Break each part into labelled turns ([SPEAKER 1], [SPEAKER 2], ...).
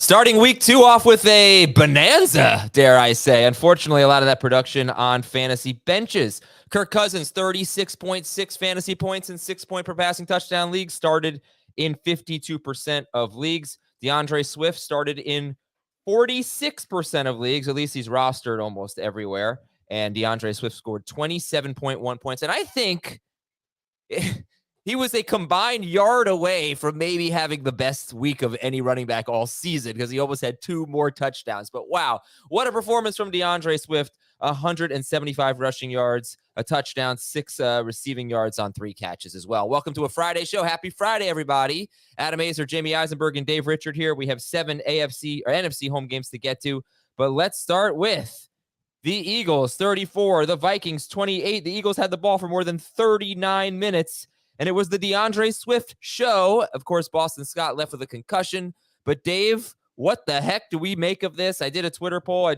[SPEAKER 1] Starting week 2 off with a bonanza, dare I say. Unfortunately, a lot of that production on fantasy benches. Kirk Cousins, 36.6 fantasy points and 6-point per passing touchdown leagues, started in 52% of leagues. DeAndre Swift started in 46% of leagues. At least he's rostered almost everywhere. And DeAndre Swift scored 27.1 points. And I think he was a combined yard away from maybe having the best week of any running back all season because he almost had 2 more touchdowns. But wow, what a performance from DeAndre Swift. 175 rushing yards, a touchdown, 6 receiving yards on 3 catches as well. Welcome to a Friday show. Happy Friday, everybody. Adam Azer, Jamie Eisenberg, and Dave Richard here. We have 7 AFC or NFC home games to get to, but let's start with the Eagles, 34, the Vikings, 28. The Eagles had the ball for more than 39 minutes. And it was the DeAndre Swift show. Of course, Boston Scott left with a concussion. But Dave, what the heck do we make of this? I did a Twitter poll.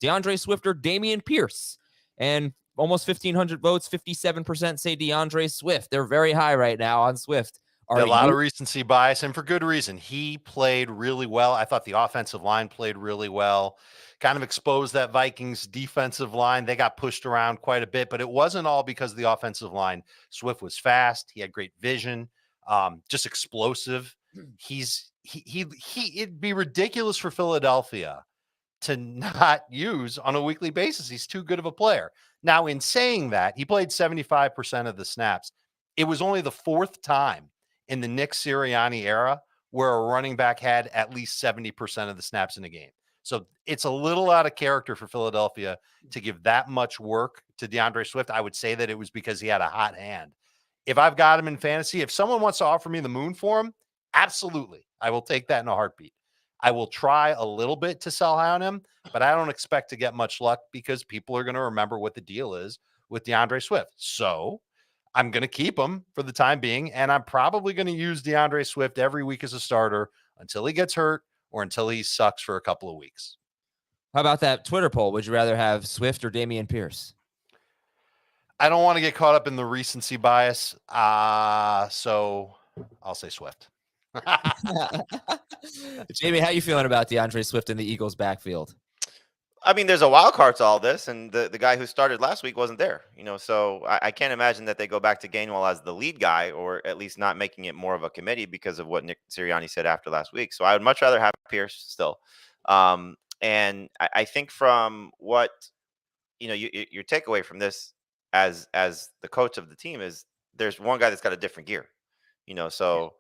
[SPEAKER 1] DeAndre Swift or Dameon Pierce. And almost 1,500 votes, 57% say DeAndre Swift. They're very high right now on Swift.
[SPEAKER 2] A lot of recency bias, and for good reason. He played really well. I thought the offensive line played really well. Kind of exposed that Vikings defensive line. They got pushed around quite a bit, but it wasn't all because of the offensive line. Swift was fast. He had great vision, just explosive. It'd be ridiculous for Philadelphia to not use on a weekly basis. He's too good of a player. Now, in saying that, he played 75% of the snaps. It was only the 4th time in the Nick Sirianni era where a running back had at least 70% of the snaps in a game. So it's a little out of character for Philadelphia to give that much work to DeAndre Swift. I would say that it was because he had a hot hand. If I've got him in fantasy, if someone wants to offer me the moon for him, absolutely. I will take that in a heartbeat. I will try a little bit to sell high on him, but I don't expect to get much luck because people are going to remember what the deal is with DeAndre Swift. So I'm going to keep him for the time being, and I'm probably going to use DeAndre Swift every week as a starter until he gets hurt or until he sucks for a couple of weeks.
[SPEAKER 1] How about that Twitter poll? Would you rather have Swift or Dameon Pierce?
[SPEAKER 2] I don't want to get caught up in the recency bias, so I'll say Swift.
[SPEAKER 1] Jamie, how you feeling about DeAndre Swift in the Eagles backfield?
[SPEAKER 3] I mean, there's a wild card to all this, and the guy who started last week wasn't there, so I can't imagine that they go back to Gainwell as the lead guy, or at least not making it more of a committee because of what Nick Sirianni said after last week. So I would much rather have Pierce still. And I think from what, your takeaway from this as the coach of the team is there's one guy that's got a different gear, so,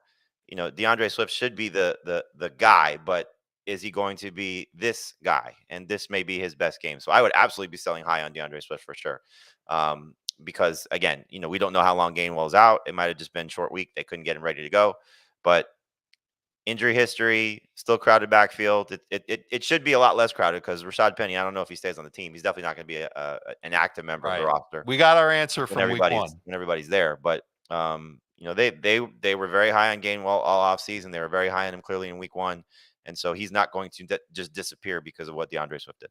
[SPEAKER 3] DeAndre Swift should be the guy, but is he going to be this guy? And this may be his best game. So I would absolutely be selling high on DeAndre Swift for sure. Because again, we don't know how long Gainwell's out. It might've just been short week. They couldn't get him ready to go, but injury history, still crowded backfield. It should be a lot less crowded because Rashad Penny, I don't know if he stays on the team. He's definitely not going to be an active member of the roster.
[SPEAKER 2] We got our answer from week 1
[SPEAKER 3] when everybody's there, but they were very high on Gainwell all offseason. They were very high on him clearly in week 1. And so he's not going to just disappear because of what DeAndre Swift did.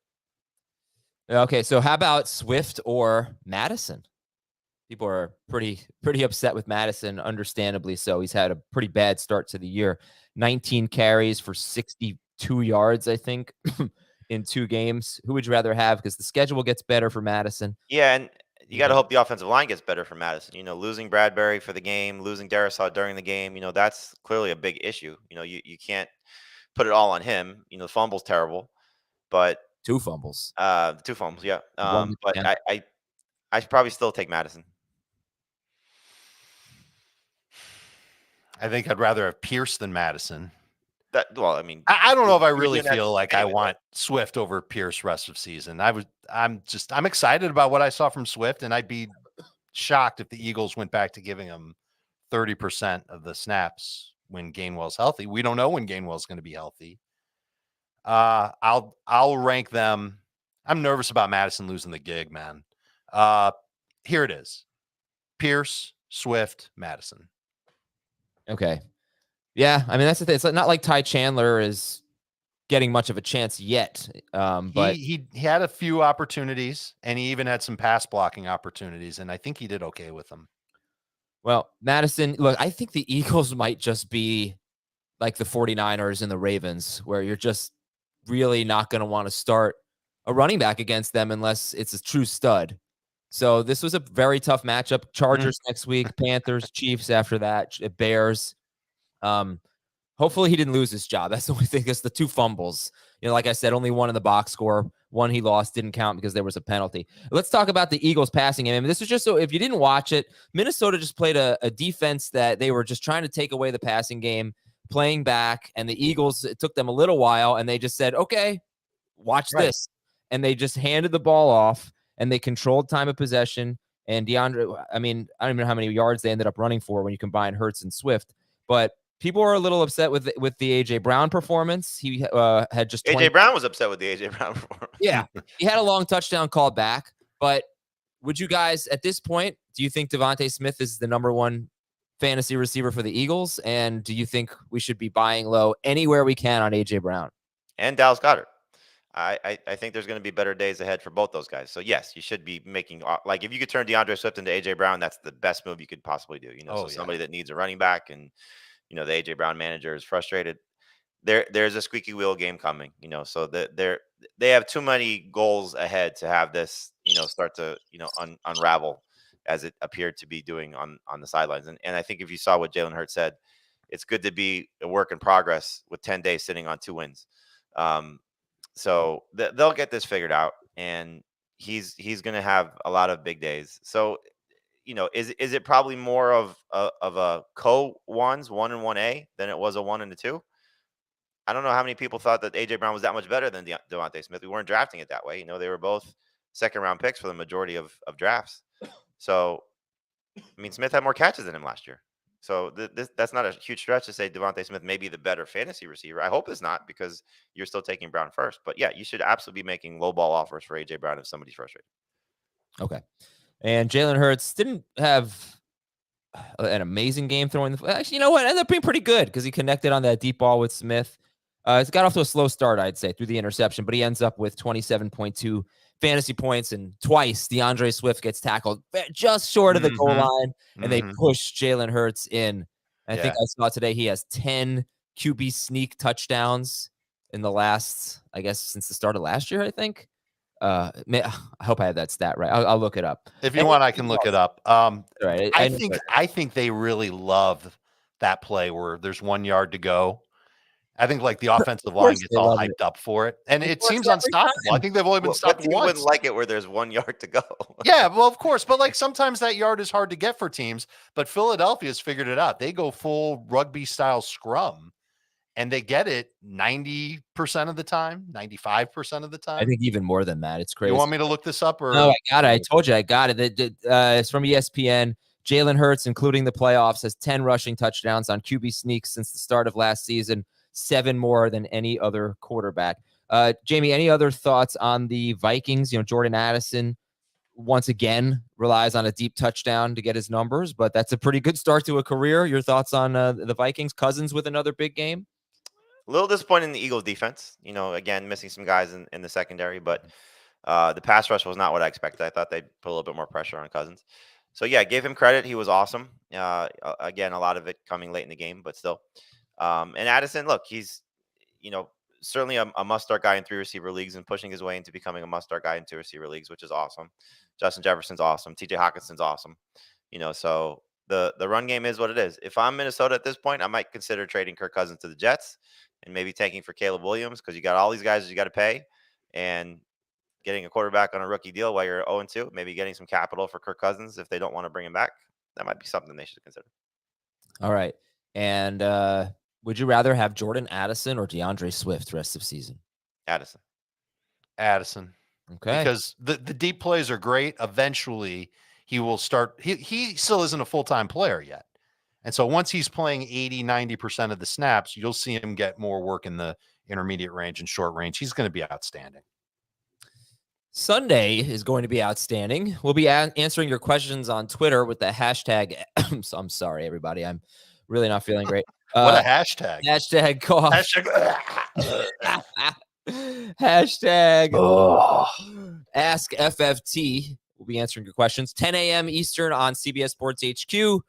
[SPEAKER 1] Okay, so how about Swift or Madison? People are pretty upset with Madison, understandably so. He's had a pretty bad start to the year. 19 carries for 62 yards, I think, in 2 games. Who would you rather have? Because the schedule gets better for Madison.
[SPEAKER 3] Yeah, and you got to hope the offensive line gets better for Madison. Losing Bradbury for the game, losing Darisaw during the game, that's clearly a big issue. You can't put it all on him. The fumble's terrible, but
[SPEAKER 1] 2 fumbles.
[SPEAKER 3] 2 fumbles, yeah. But I should probably still take Madison.
[SPEAKER 2] I think I'd rather have Pierce than Madison.
[SPEAKER 3] I
[SPEAKER 2] don't know if I really feel like I want Swift over Pierce rest of season. I'm excited about what I saw from Swift, and I'd be shocked if the Eagles went back to giving him 30% of the snaps when Gainwell's healthy. We don't know when Gainwell's going to be healthy. I'll rank them. I'm nervous about Madison losing the gig, man. Here it is: Pierce, Swift, Madison.
[SPEAKER 1] Okay. Yeah, I mean, that's the thing. It's not like Ty Chandler is getting much of a chance yet. But
[SPEAKER 2] he had a few opportunities, and he even had some pass blocking opportunities, and I think he did okay with them.
[SPEAKER 1] Well, Madison, look, I think the Eagles might just be like the 49ers and the Ravens, where you're just really not going to want to start a running back against them unless it's a true stud. So this was a very tough matchup. Chargers next week, Panthers, Chiefs after that, Bears. Hopefully he didn't lose his job. That's the only thing. It's the 2 fumbles. Like I said, only one in the box score. One he lost didn't count because there was a penalty. Let's talk about the Eagles passing game. I mean, this was just so if you didn't watch it, Minnesota just played a defense that they were just trying to take away the passing game, playing back, and the Eagles, it took them a little while, and they just said, okay, watch this. And they just handed the ball off, and they controlled time of possession. And DeAndre, I mean, I don't even know how many yards they ended up running for when you combine Hurts and Swift, but people are a little upset with the A.J. Brown performance. He had just
[SPEAKER 3] 20. A.J. Brown was upset with the A.J. Brown performance.
[SPEAKER 1] Yeah, he had a long touchdown called back. But would you guys, at this point, do you think Devontae Smith is the number 1 fantasy receiver for the Eagles? And do you think we should be buying low anywhere we can on A.J. Brown?
[SPEAKER 3] And Dallas Goedert. I think there's going to be better days ahead for both those guys. So, yes, you should be making – like, if you could turn DeAndre Swift into A.J. Brown, that's the best move you could possibly do. Somebody that needs a running back and – the A.J. Brown manager is frustrated. There's a squeaky wheel game coming, so they have too many goals ahead to have this, start to, unravel as it appeared to be doing on the sidelines. And I think if you saw what Jalen Hurts said, it's good to be a work in progress with 10 days sitting on 2 wins. So they'll get this figured out, and he's going to have a lot of big days. So, is it probably more of a co-1s, 1 and 1A, than it was a 1 and a 2? I don't know how many people thought that A.J. Brown was that much better than Devontae Smith. We weren't drafting it that way. They were both second-round picks for the majority of drafts. So, I mean, Smith had more catches than him last year. So that's not a huge stretch to say Devontae Smith may be the better fantasy receiver. I hope it's not, because you're still taking Brown first. But, yeah, you should absolutely be making low-ball offers for A.J. Brown if somebody's frustrated.
[SPEAKER 1] Okay. And Jalen Hurts didn't have an amazing game throwing the. Actually, you know what? Ended up being pretty good because he connected on that deep ball with Smith. He's got off to a slow start, I'd say, through the interception, but he ends up with 27.2 fantasy points, and twice DeAndre Swift gets tackled just short of the goal line, and they push Jalen Hurts in. I think I saw today he has 10 QB sneak touchdowns in the last, I guess, since the start of last year, I think. I hope I have that stat right. I'll look it up.
[SPEAKER 2] If you want, I can look it up.
[SPEAKER 1] Right.
[SPEAKER 2] I think they really love that play where there's 1 yard to go. I think like the offensive line gets all hyped up for it, and it seems unstoppable. I think they've only been stopped once.
[SPEAKER 3] Wouldn't like it where there's 1 yard to go.
[SPEAKER 2] Yeah, well, of course, but like sometimes that yard is hard to get for teams. But Philadelphia's figured it out. They go full rugby style scrum, and they get it 90% of the time, 95% of the time.
[SPEAKER 1] I think even more than that. It's crazy.
[SPEAKER 2] You want me to look this up? Or
[SPEAKER 1] no, I got it. I told you I got it. It's from ESPN. Jalen Hurts, including the playoffs, has 10 rushing touchdowns on QB sneaks since the start of last season, 7 more than any other quarterback. Jamie, any other thoughts on the Vikings? Jordan Addison once again relies on a deep touchdown to get his numbers, but that's a pretty good start to a career. Your thoughts on the Vikings? Cousins with another big game?
[SPEAKER 3] A little disappointed in the Eagles defense, again, missing some guys in the secondary, but the pass rush was not what I expected. I thought they'd put a little bit more pressure on Cousins. So, yeah, gave him credit. He was awesome. Again, a lot of it coming late in the game, but still. And Addison, look, he's, certainly a must-start guy in 3 receiver leagues and pushing his way into becoming a must-start guy in 2 receiver leagues, which is awesome. Justin Jefferson's awesome. TJ Hawkinson's awesome. So the run game is what it is. If I'm Minnesota at this point, I might consider trading Kirk Cousins to the Jets and maybe taking for Caleb Williams, because you got all these guys you got to pay, and getting a quarterback on a rookie deal while you're 0-2, maybe getting some capital for Kirk Cousins if they don't want to bring him back. That might be something they should consider.
[SPEAKER 1] All right. And would you rather have Jordan Addison or DeAndre Swift rest of season?
[SPEAKER 3] Addison.
[SPEAKER 1] Okay.
[SPEAKER 2] Because the deep plays are great. Eventually, he will start. He still isn't a full-time player yet. And so once he's playing 80, 90% of the snaps, you'll see him get more work in the intermediate range and short range. He's going to be outstanding.
[SPEAKER 1] Sunday is going to be outstanding. We'll be answering your questions on Twitter with the hashtag. I'm sorry, everybody. I'm really not feeling great.
[SPEAKER 2] What a hashtag.
[SPEAKER 1] Hashtag cough. Hashtag Ask FFT. We'll be answering your questions. 10 a.m. Eastern on CBS Sports HQ.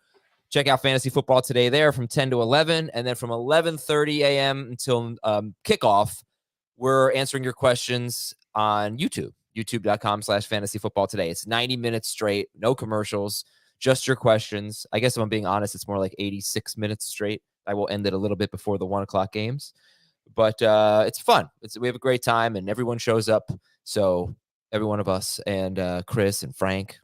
[SPEAKER 1] Check out Fantasy Football Today there from 10 to 11. And then from 11:30 a.m. until kickoff, we're answering your questions on YouTube, youtube.com/fantasy football today. It's 90 minutes straight, no commercials, just your questions. I guess if I'm being honest, it's more like 86 minutes straight. I will end it a little bit before the 1 o'clock games. But it's fun. We have a great time, and everyone shows up. So every one of us and Chris and Frank,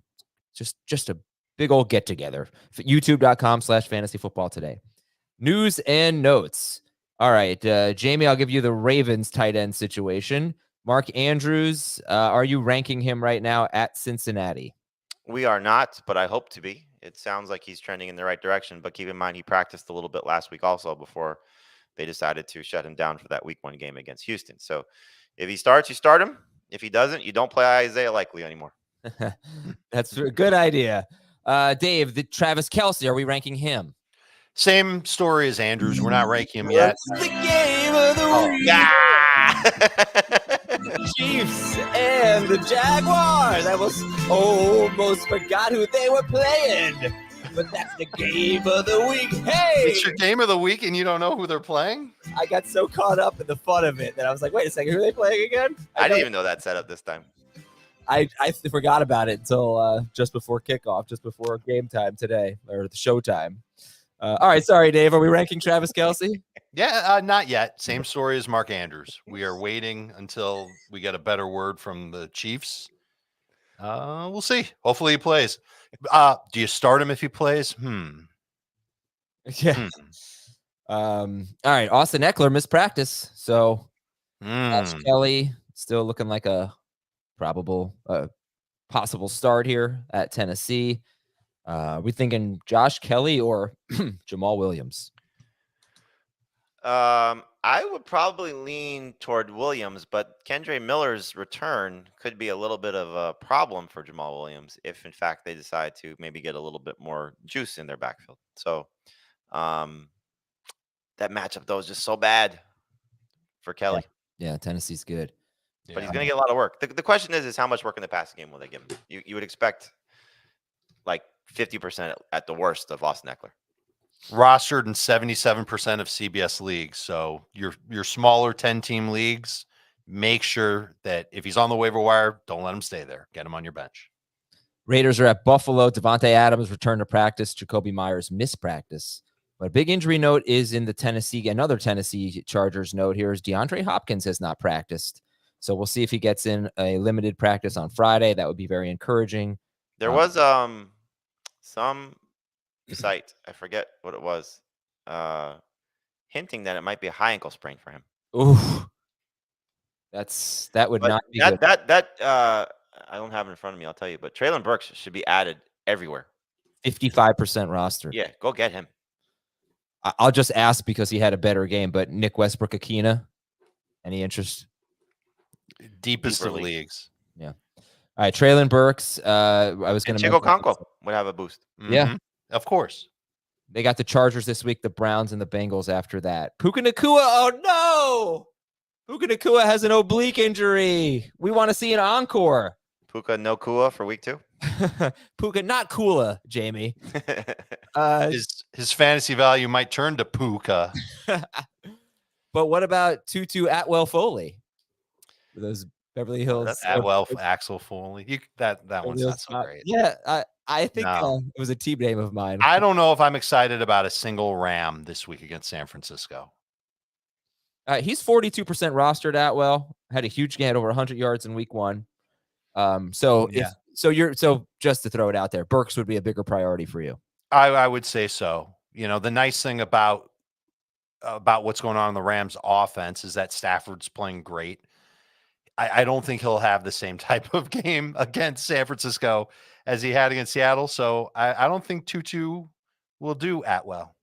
[SPEAKER 1] just a big old get together. YouTube.com/fantasy football today. News and notes. All right, Jamie, I'll give you the Ravens tight end situation. Mark Andrews, are you ranking him right now at Cincinnati?
[SPEAKER 3] We are not, but I hope to be. It sounds like he's trending in the right direction, but keep in mind he practiced a little bit last week also before they decided to shut him down for that week 1 game against Houston. So if he starts, you start him. If he doesn't, you don't play Isaiah Likely anymore.
[SPEAKER 1] That's a good idea. Dave, the Travis Kelce, are we ranking him?
[SPEAKER 2] Same story as Andrews. We're not ranking him yet.
[SPEAKER 1] The game of the week. The Chiefs and the Jaguars. I almost forgot who they were playing, but that's the game of the week. Hey,
[SPEAKER 2] It's your game of the week, and you don't know who they're playing?
[SPEAKER 1] I got so caught up in the fun of it that I was like, wait a second, who are they playing again?
[SPEAKER 3] I didn't even know that setup this time.
[SPEAKER 1] I forgot about it until just before kickoff, just before game time today, or the show time. All right, sorry, Dave. Are we ranking Travis Kelce?
[SPEAKER 2] Yeah, not yet. Same story as Mark Andrews. We are waiting until we get a better word from the Chiefs. We'll see. Hopefully he plays. Do you start him if he plays?
[SPEAKER 1] Yeah. All right, Austin Eckler missed practice, so Josh Kelly still looking like a possible start here at Tennessee. We thinking Josh Kelly or Jamal Williams?
[SPEAKER 3] I would probably lean toward Williams, but Kendre Miller's return could be a little bit of a problem for Jamal Williams if, in fact, they decide to maybe get a little bit more juice in their backfield. So that matchup, though, is just so bad for Kelly.
[SPEAKER 1] Yeah, Tennessee's good.
[SPEAKER 3] But he's going to get a lot of work. The question is how much work in the passing game will they give him? You would expect like 50% at the worst of Austin Eckler.
[SPEAKER 2] Rostered in 77% of CBS leagues. So your smaller 10-team leagues, make sure that if he's on the waiver wire, don't let him stay there. Get him on your bench.
[SPEAKER 1] Raiders are at Buffalo. Devontae Adams returned to practice. Jacoby Myers missed practice. But a big injury note is in the another Tennessee Chargers note here is DeAndre Hopkins has not practiced. So we'll see if he gets in a limited practice on Friday. That would be very encouraging.
[SPEAKER 3] There was some site, I forget what it was, hinting that it might be a high ankle sprain for him.
[SPEAKER 1] Ooh, that would not be good.
[SPEAKER 3] I don't have it in front of me, I'll tell you, but Treylon Burks should be added everywhere.
[SPEAKER 1] 55% roster.
[SPEAKER 3] Yeah, go get him.
[SPEAKER 1] I'll just ask because he had a better game, but Nick Westbrook-Akina, any interest?
[SPEAKER 2] Deepest of leagues.
[SPEAKER 1] Yeah. All right, Treylon Burks. I was going to.
[SPEAKER 3] Chico Conco would have a boost.
[SPEAKER 1] Yeah,
[SPEAKER 2] of course.
[SPEAKER 1] They got the Chargers this week, the Browns, and the Bengals after that. Puka Nacua. Oh no, Puka Nacua has an oblique injury. We want to see an encore.
[SPEAKER 3] Puka Nacua for week 2.
[SPEAKER 1] Puka, not Kula, Jamie.
[SPEAKER 2] His fantasy value might turn to Puka.
[SPEAKER 1] But what about Tutu Atwell Foley? Those Beverly Hills.
[SPEAKER 2] Atwell, Axel Foley. That one's not so great.
[SPEAKER 1] Yeah, I think it was a team name of mine.
[SPEAKER 2] I don't know if I'm excited about a single Ram this week against San Francisco.
[SPEAKER 1] He's 42% rostered. Atwell had a huge game, over 100 yards in week 1. So just to throw it out there, Burks would be a bigger priority for you.
[SPEAKER 2] I would say so. You know, the nice thing about what's going on in the Rams offense is that Stafford's playing great. I don't think he'll have the same type of game against San Francisco as he had against Seattle. So I don't think Tutu will do Atwell.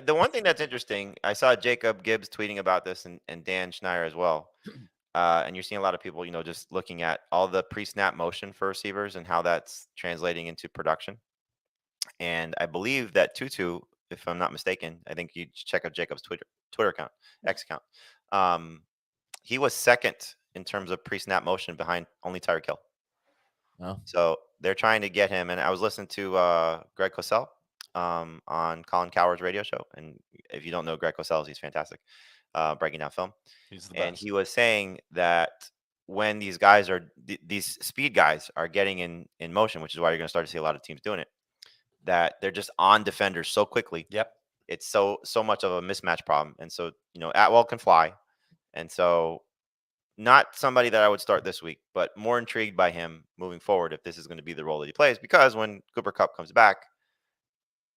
[SPEAKER 3] The one thing that's interesting, I saw Jacob Gibbs tweeting about this and Dan Schneider as well. And you're seeing a lot of people, just looking at all the pre-snap motion for receivers and how that's translating into production. And I believe that Tutu, if I'm not mistaken, I think you check out Jacob's Twitter account, X account. He was second in terms of pre-snap motion behind only Tyreek Hill.
[SPEAKER 1] Oh.
[SPEAKER 3] So they're trying to get him. And I was listening to Greg Cosell. on Colin Cowherd's radio show. And if you don't know Greg Cosell, he's fantastic, breaking down film.
[SPEAKER 2] He's the
[SPEAKER 3] And
[SPEAKER 2] best.
[SPEAKER 3] he was saying that when these guys are these speed guys are getting in motion, which is why you're going to start to see a lot of teams doing it, that they're just on defenders so quickly.
[SPEAKER 2] Yep.
[SPEAKER 3] It's so much of a mismatch problem. And so, Atwell can fly. And so not somebody that I would start this week, but more intrigued by him moving forward if this is going to be the role that he plays, because when Cooper Kupp comes back,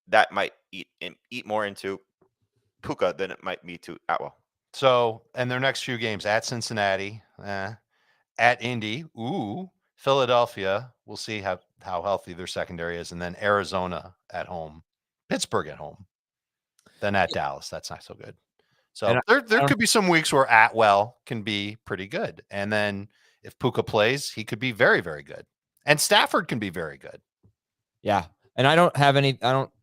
[SPEAKER 3] that might eat more into Puka than it might be to Atwell.
[SPEAKER 2] So, and their next few games at Cincinnati, at Indy, Philadelphia. We'll see how healthy their secondary is, and then Arizona at home, Pittsburgh at home, then at Dallas. That's not so good. So there could be some weeks where Atwell can be pretty good, and then if Puka plays, he could be very, very good, and Stafford can be very good.
[SPEAKER 1] Yeah. And I don't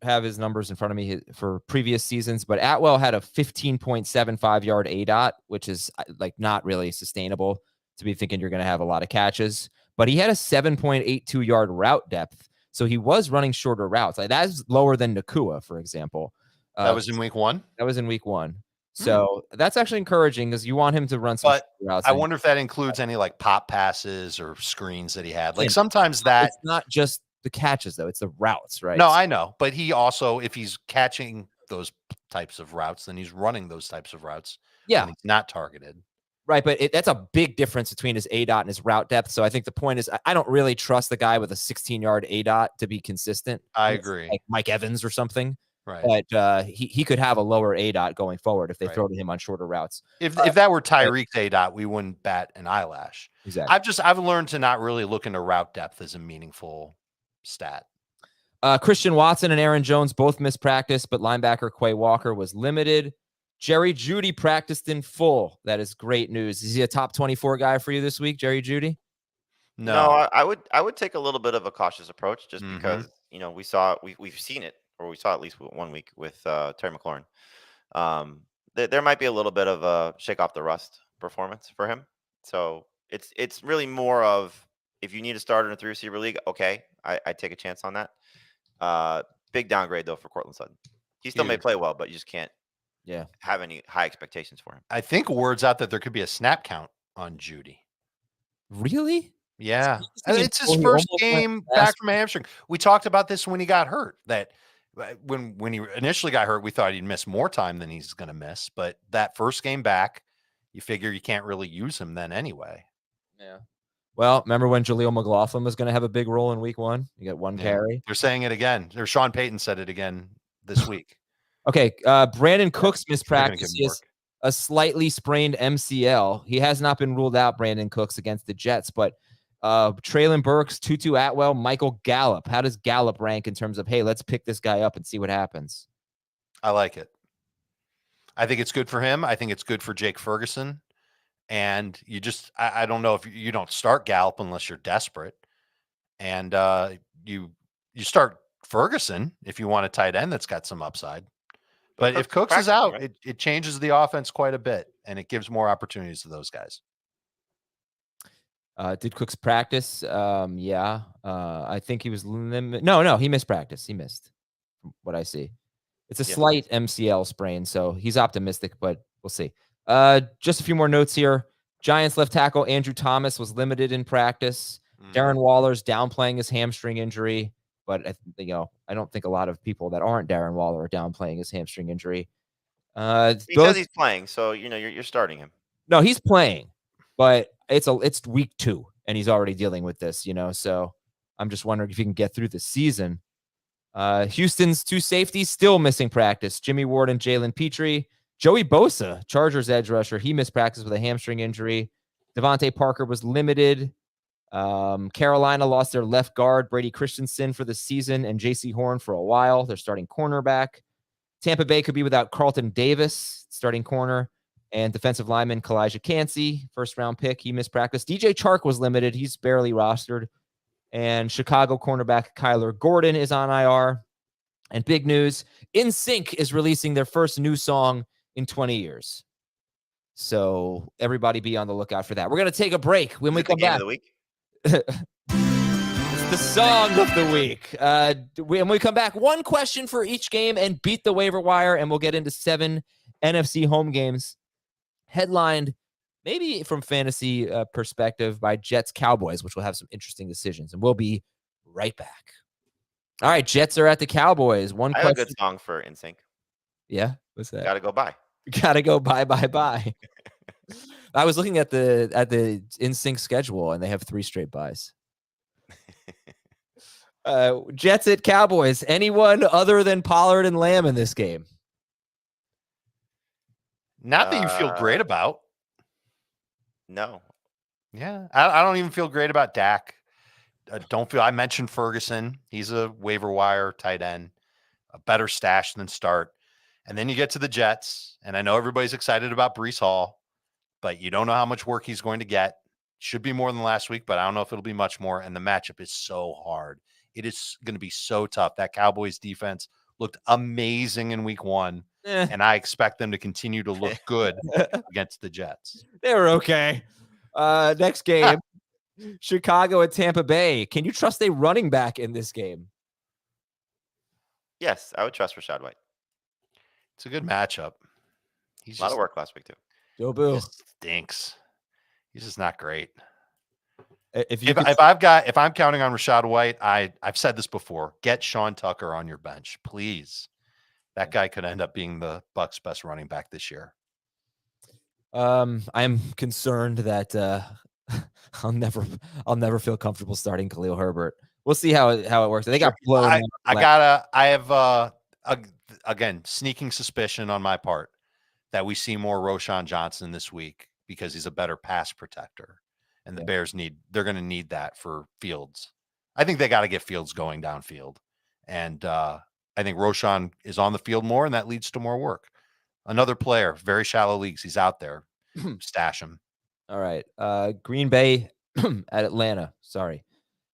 [SPEAKER 1] have his numbers in front of me for previous seasons, but Atwell had a 15.75 yard ADOT, which is like not really sustainable to be thinking you're going to have a lot of catches, but he had a 7.82 yard route depth. So he was running shorter routes. Like that's lower than Nakua, for example.
[SPEAKER 2] That was in week 1.
[SPEAKER 1] That was in week 1. So that's actually encouraging because you want him to run some routes.
[SPEAKER 2] I wonder if that includes any like pop passes or screens that he had. Like sometimes that
[SPEAKER 1] it's not just the catches though, it's the routes, right?
[SPEAKER 2] No, I know, but he also, if he's catching those types of routes, then he's running those types of routes.
[SPEAKER 1] Yeah,
[SPEAKER 2] he's not targeted.
[SPEAKER 1] Right, but that's a big difference between his ADOT and his route depth. So I think the point is I don't really trust the guy with a 16-yard ADOT to be consistent.
[SPEAKER 2] I agree.
[SPEAKER 1] Like Mike Evans or something.
[SPEAKER 2] Right.
[SPEAKER 1] But he could have a lower ADOT going forward if they throw to him on shorter routes.
[SPEAKER 2] If that were Tyreek's ADOT, we wouldn't bat an eyelash.
[SPEAKER 1] Exactly.
[SPEAKER 2] I've learned to not really look into route depth as a meaningful stat.
[SPEAKER 1] Christian Watson and Aaron Jones both missed practice, but linebacker Quay Walker was limited. Jerry Jeudy practiced in full. That is great news. Is he a top 24 guy for you this week, Jerry Jeudy?
[SPEAKER 3] No, I would take a little bit of a cautious approach just because, we've seen it, or we saw at least 1 week with Terry McLaurin. There might be a little bit of a shake off the rust performance for him. So it's really more of, if you need a starter in a 3-receiver league, okay, I take a chance on that. Big downgrade though for Cortland Sutton. He still may play well, but you just can't have any high expectations for him.
[SPEAKER 2] I think word's out that there could be a snap count on Jeudy.
[SPEAKER 1] Really?
[SPEAKER 2] Yeah. It's his first game back from a hamstring. We talked about this when he got hurt, that when he initially got hurt, we thought he'd miss more time than he's going to miss. But that first game back, you figure you can't really use him then anyway.
[SPEAKER 1] Yeah. Well, remember when Jaleel McLaughlin was going to have a big role in week 1? You got one carry.
[SPEAKER 2] They're saying it again. Or Sean Payton said it again this week.
[SPEAKER 1] Okay. Brandon Cooks missed practice. He has a slightly sprained MCL. He has not been ruled out, Brandon Cooks, against the Jets, but Traylon Burks, Tutu Atwell, Michael Gallup. How does Gallup rank in terms of, hey, let's pick this guy up and see what happens?
[SPEAKER 2] I like it. I think it's good for him. I think it's good for Jake Ferguson. And you just, I don't know if you don't start Gallup unless you're desperate. And you start Ferguson if you want a tight end that's got some upside. But if Cooks is out, right? it changes the offense quite a bit, and it gives more opportunities to those guys.
[SPEAKER 1] Did Cooks practice? Yeah. I think he was No, he missed practice. He missed, from what I see. It's a slight MCL sprain, so he's optimistic, but we'll see. Just a few more notes here. Giants left tackle Andrew Thomas was limited in practice. Darren Waller's downplaying his hamstring injury, but I don't think a lot of people that aren't Darren Waller are downplaying his hamstring injury.
[SPEAKER 3] He says he's playing, so you're starting him.
[SPEAKER 1] No, he's playing, but it's week 2 and he's already dealing with this, so I'm just wondering if he can get through the season. Houston's 2 safeties still missing practice. Jimmy Ward and Jalen Petrie. Joey Bosa, Chargers edge rusher, he missed practice with a hamstring injury. Devontae Parker was limited. Carolina lost their left guard, Brady Christensen, for the season, and J.C. Horn for a while. They're starting cornerback. Tampa Bay could be without Carlton Davis, starting corner, and defensive lineman Kalijah Cansey, first-round pick. He missed practice. DJ Chark was limited. He's barely rostered. And Chicago cornerback Kyler Gordon is on IR. And big news, NSYNC is releasing their first new song in 20 years. So everybody be on the lookout for that. We're going to take a break. When we come back.
[SPEAKER 3] Of the week?
[SPEAKER 1] It's the song of the week. When we come back, one question for each game and beat the waiver wire, and we'll get into 7 NFC home games headlined maybe from fantasy perspective by Jets Cowboys, which will have some interesting decisions, and we'll be right back. All right, Jets are at the Cowboys.
[SPEAKER 3] I have a good song for NSYNC.
[SPEAKER 1] Yeah, what's that?
[SPEAKER 3] Gotta go by.
[SPEAKER 1] Gotta go bye. I was looking at the NSYNC schedule, and they have 3 straight buys. Jets at Cowboys. Anyone other than Pollard and Lamb in this game?
[SPEAKER 2] Not that you feel great about.
[SPEAKER 3] No.
[SPEAKER 2] Yeah, I don't even feel great about Dak. I mentioned Ferguson. He's a waiver wire tight end, a better stash than start. And then you get to the Jets, and I know everybody's excited about Breece Hall, but you don't know how much work he's going to get. Should be more than last week, but I don't know if it'll be much more. And the matchup is so hard. It is going to be so tough. That Cowboys defense looked amazing in week 1, and I expect them to continue to look good against the Jets.
[SPEAKER 1] They were okay. Next game, Chicago at Tampa Bay. Can you trust a running back in this game?
[SPEAKER 3] Yes, I would trust Rashad White.
[SPEAKER 2] It's a good matchup.
[SPEAKER 3] He's a lot of work last week, too.
[SPEAKER 1] Joe Boo
[SPEAKER 2] stinks. He's just not great.
[SPEAKER 1] If
[SPEAKER 2] I'm counting on Rashad White, I've said this before. Get Sean Tucker on your bench, please. That guy could end up being the Bucs' best running back this year.
[SPEAKER 1] I'm concerned that I'll never feel comfortable starting Khalil Herbert. We'll see how it works. They got blown.
[SPEAKER 2] I have again sneaking suspicion on my part that we see more Roshan Johnson this week because he's a better pass protector. And the Bears they're going to need that for Fields. I think they got to get Fields going downfield. And I think Roshan is on the field more, and that leads to more work. Another player, very shallow leagues. He's out there. Stash him.
[SPEAKER 1] All right. Green Bay at Atlanta. Sorry.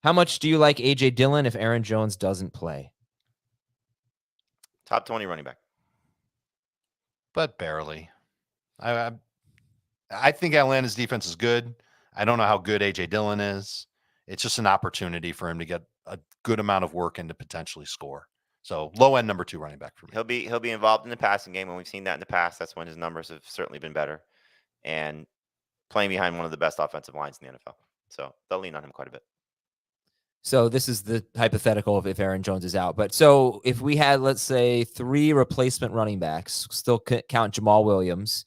[SPEAKER 1] How much do you like A.J. Dillon if Aaron Jones doesn't play?
[SPEAKER 3] Top 20 running back.
[SPEAKER 2] But barely. I think Atlanta's defense is good. I don't know how good A.J. Dillon is. It's just an opportunity for him to get a good amount of work and to potentially score. So low-end number 2 running back for me.
[SPEAKER 3] He'll be involved in the passing game. When we've seen that in the past, that's when his numbers have certainly been better. And playing behind one of the best offensive lines in the NFL. So they'll lean on him quite a bit.
[SPEAKER 1] So this is the hypothetical of if Aaron Jones is out. But so if we had, let's say, 3 replacement running backs, still count Jamal Williams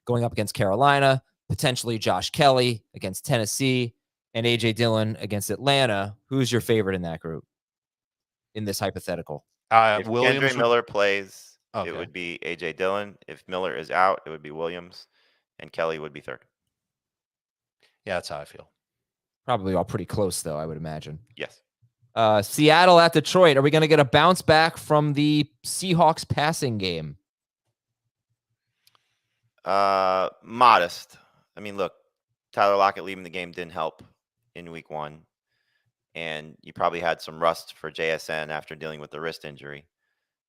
[SPEAKER 1] going up against Carolina, potentially Josh Kelly against Tennessee, and A.J. Dillon against Atlanta. Who's your favorite in that group in this hypothetical?
[SPEAKER 3] If Kendrick Miller plays, it would be A.J. Dillon. If Miller is out, it would be Williams, and Kelly would be 3rd.
[SPEAKER 2] Yeah, that's how I feel.
[SPEAKER 1] Probably all pretty close, though, I would imagine.
[SPEAKER 3] Yes.
[SPEAKER 1] Seattle at Detroit. Are we going to get a bounce back from the Seahawks passing game?
[SPEAKER 3] Modest. I mean, look, Tyler Lockett leaving the game didn't help in week 1. And you probably had some rust for JSN after dealing with the wrist injury.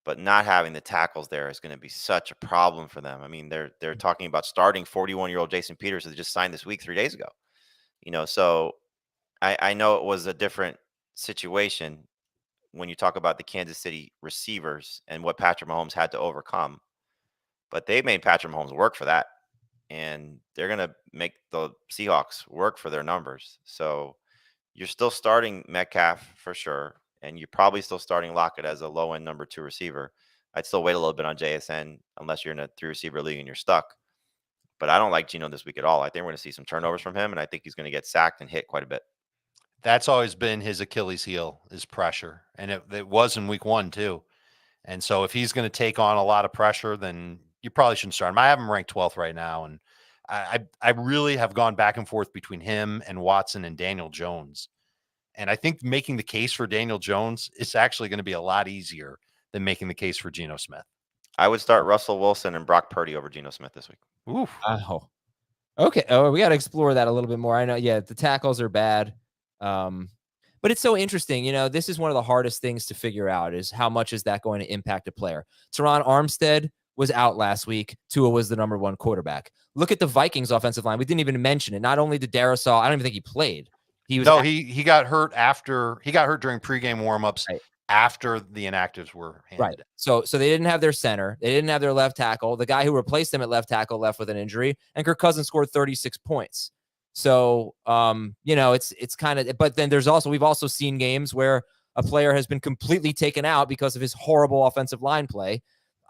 [SPEAKER 3] But not having the tackles there is going to be such a problem for them. I mean, they're talking about starting 41-year-old Jason Peters that just signed this week 3 days ago. So I know it was a different situation when you talk about the Kansas City receivers and what Patrick Mahomes had to overcome. But they made Patrick Mahomes work for that. And they're going to make the Seahawks work for their numbers. So you're still starting Metcalf for sure. And you're probably still starting Lockett as a low-end number 2 receiver. I'd still wait a little bit on JSN unless you're in a 3-receiver league and you're stuck. But I don't like Geno this week at all. I think we're going to see some turnovers from him, and I think he's going to get sacked and hit quite a bit.
[SPEAKER 2] That's always been his Achilles heel, is pressure. And it was in week 1, too. And so if he's going to take on a lot of pressure, then you probably shouldn't start him. I have him ranked 12th right now, and I really have gone back and forth between him and Watson and Daniel Jones. And I think making the case for Daniel Jones is actually going to be a lot easier than making the case for Geno Smith.
[SPEAKER 3] I would start Russell Wilson and Brock Purdy over Geno Smith this week.
[SPEAKER 2] Oof.
[SPEAKER 1] Oh. Okay. Oh, we got to explore that a little bit more. I know, yeah, the tackles are bad. But it's so interesting. This is one of the hardest things to figure out is how much is that going to impact a player. Teron Armstead was out last week. Tua was the number 1 quarterback. Look at the Vikings offensive line. We didn't even mention it. Not only did Darisaw, I don't even think he played. He was
[SPEAKER 2] No, he got hurt during pregame warmups
[SPEAKER 1] right.
[SPEAKER 2] after the inactives were handed
[SPEAKER 1] Right.
[SPEAKER 2] in.
[SPEAKER 1] So they didn't have their center. They didn't have their left tackle. The guy who replaced him at left tackle left with an injury, and Kirk Cousins scored 36 points. So, it's kind of, but then we've also seen games where a player has been completely taken out because of his horrible offensive line play.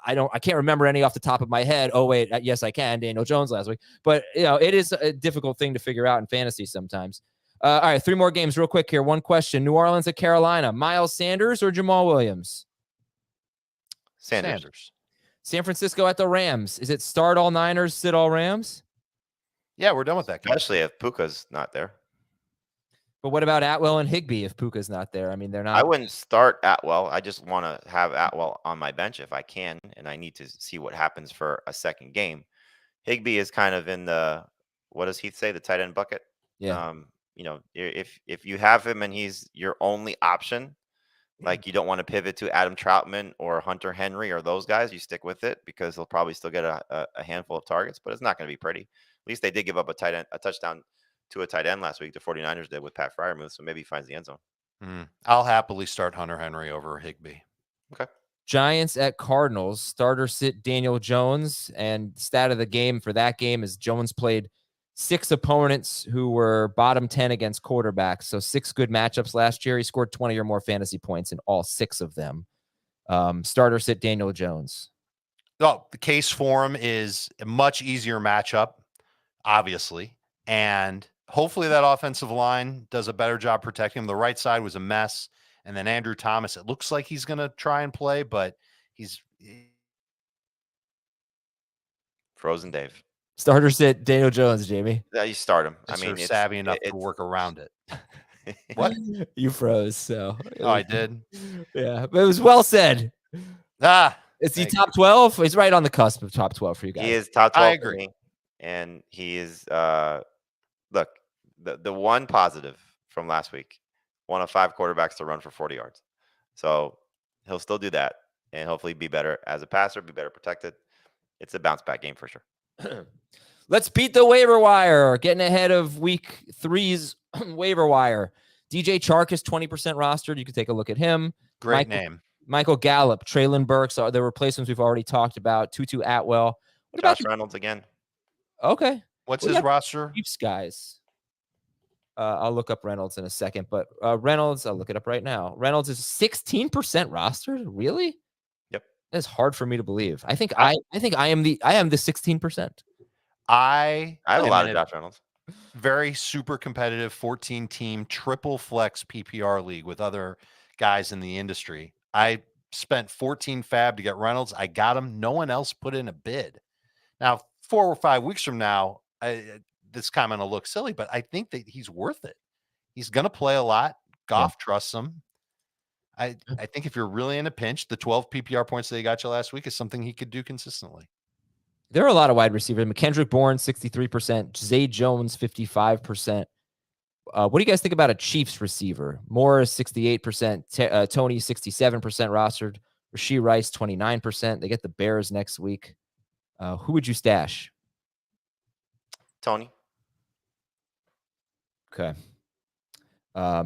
[SPEAKER 1] I can't remember any off the top of my head. Oh, wait. Yes, I can. Daniel Jones last week. But, it is a difficult thing to figure out in fantasy sometimes. All right. 3 more games real quick here. One question. New Orleans at Carolina. Miles Sanders or Jamal Williams?
[SPEAKER 3] Sanders.
[SPEAKER 1] San Francisco at the Rams. Is it start all Niners, sit all Rams?
[SPEAKER 2] Yeah, we're done with that game.
[SPEAKER 3] Especially if Puka's not there.
[SPEAKER 1] But what about Atwell and Higbee if Puka's not there? I mean, they're not.
[SPEAKER 3] I wouldn't start Atwell. I just want to have Atwell on my bench if I can, and I need to see what happens for a second game. Higbee is kind of in the, what does Heath say, the tight end bucket?
[SPEAKER 1] Yeah.
[SPEAKER 3] If you have him and he's your only option, like you don't want to pivot to Adam Troutman or Hunter Henry or those guys, you stick with it because he'll probably still get a handful of targets, but it's not going to be pretty. At least they did give up a touchdown to a tight end last week. The 49ers did with Pat Freiermuth, so maybe he finds the end zone.
[SPEAKER 2] I'll happily start Hunter Henry over Higbee.
[SPEAKER 3] Okay.
[SPEAKER 1] Giants at Cardinals. Starter sit Daniel Jones, and stat of the game for that game is Jones played 6 opponents who were bottom 10 against quarterbacks. So 6 good matchups last year. He scored 20 or more fantasy points in all 6 of them. Starter sit Daniel Jones.
[SPEAKER 2] Oh, the case for him is a much easier matchup, obviously. And hopefully that offensive line does a better job protecting him. The right side was a mess. And then Andrew Thomas, it looks like he's going to try and play, but he's
[SPEAKER 3] Frozen Dave.
[SPEAKER 1] Starter sit Daniel Jones, Jamie.
[SPEAKER 3] Yeah, you start him. I mean,
[SPEAKER 2] it's savvy enough to work around it. What?
[SPEAKER 1] You froze, so.
[SPEAKER 2] Oh, I did?
[SPEAKER 1] Yeah, but it was well said. Is he top 12? He's right on the cusp of top 12 for you guys.
[SPEAKER 3] He is top 12
[SPEAKER 2] I agree.
[SPEAKER 3] for me. And he is, look, the one positive from last week, one of 5 quarterbacks to run for 40 yards. So he'll still do that and hopefully be better as a passer, be better protected. It's a bounce back game for sure.
[SPEAKER 1] Let's beat the waiver wire. Getting ahead of week 3's waiver wire. DJ Chark is 20% rostered. You can take a look at him.
[SPEAKER 2] Great name.
[SPEAKER 1] Michael Gallup, Traylon Burks are the replacements we've already talked about. Tutu Atwell. What
[SPEAKER 3] Josh
[SPEAKER 1] about
[SPEAKER 3] Reynolds again?
[SPEAKER 1] Okay.
[SPEAKER 2] What's his roster?
[SPEAKER 1] Chiefs guys. I'll look up Reynolds in a second, but Reynolds, I'll look it up right now. Reynolds is 16% rostered. Really?
[SPEAKER 3] Yep.
[SPEAKER 1] That's hard for me to believe. I think I am the 16%.
[SPEAKER 2] I
[SPEAKER 3] have a lot of Josh Reynolds.
[SPEAKER 2] Very super competitive 14-team triple flex PPR league with other guys in the industry. I spent 14 fab to get Reynolds. I got him. No one else put in a bid. Now, 4 or 5 weeks from now, this comment will look silly, but I think that he's worth it. He's going to play a lot. Goff trusts him. I think if you're really in a pinch, the 12 PPR points that he got you last week is something he could do consistently.
[SPEAKER 1] There are a lot of wide receivers. McKendrick Bourne, 63%. Zay Jones, 55%. What do you guys think about a Chiefs receiver? Morris, 68%. Tony, 67% rostered. Rashee Rice, 29%. They get the Bears next week. Who would you stash?
[SPEAKER 3] Tony.
[SPEAKER 1] Okay.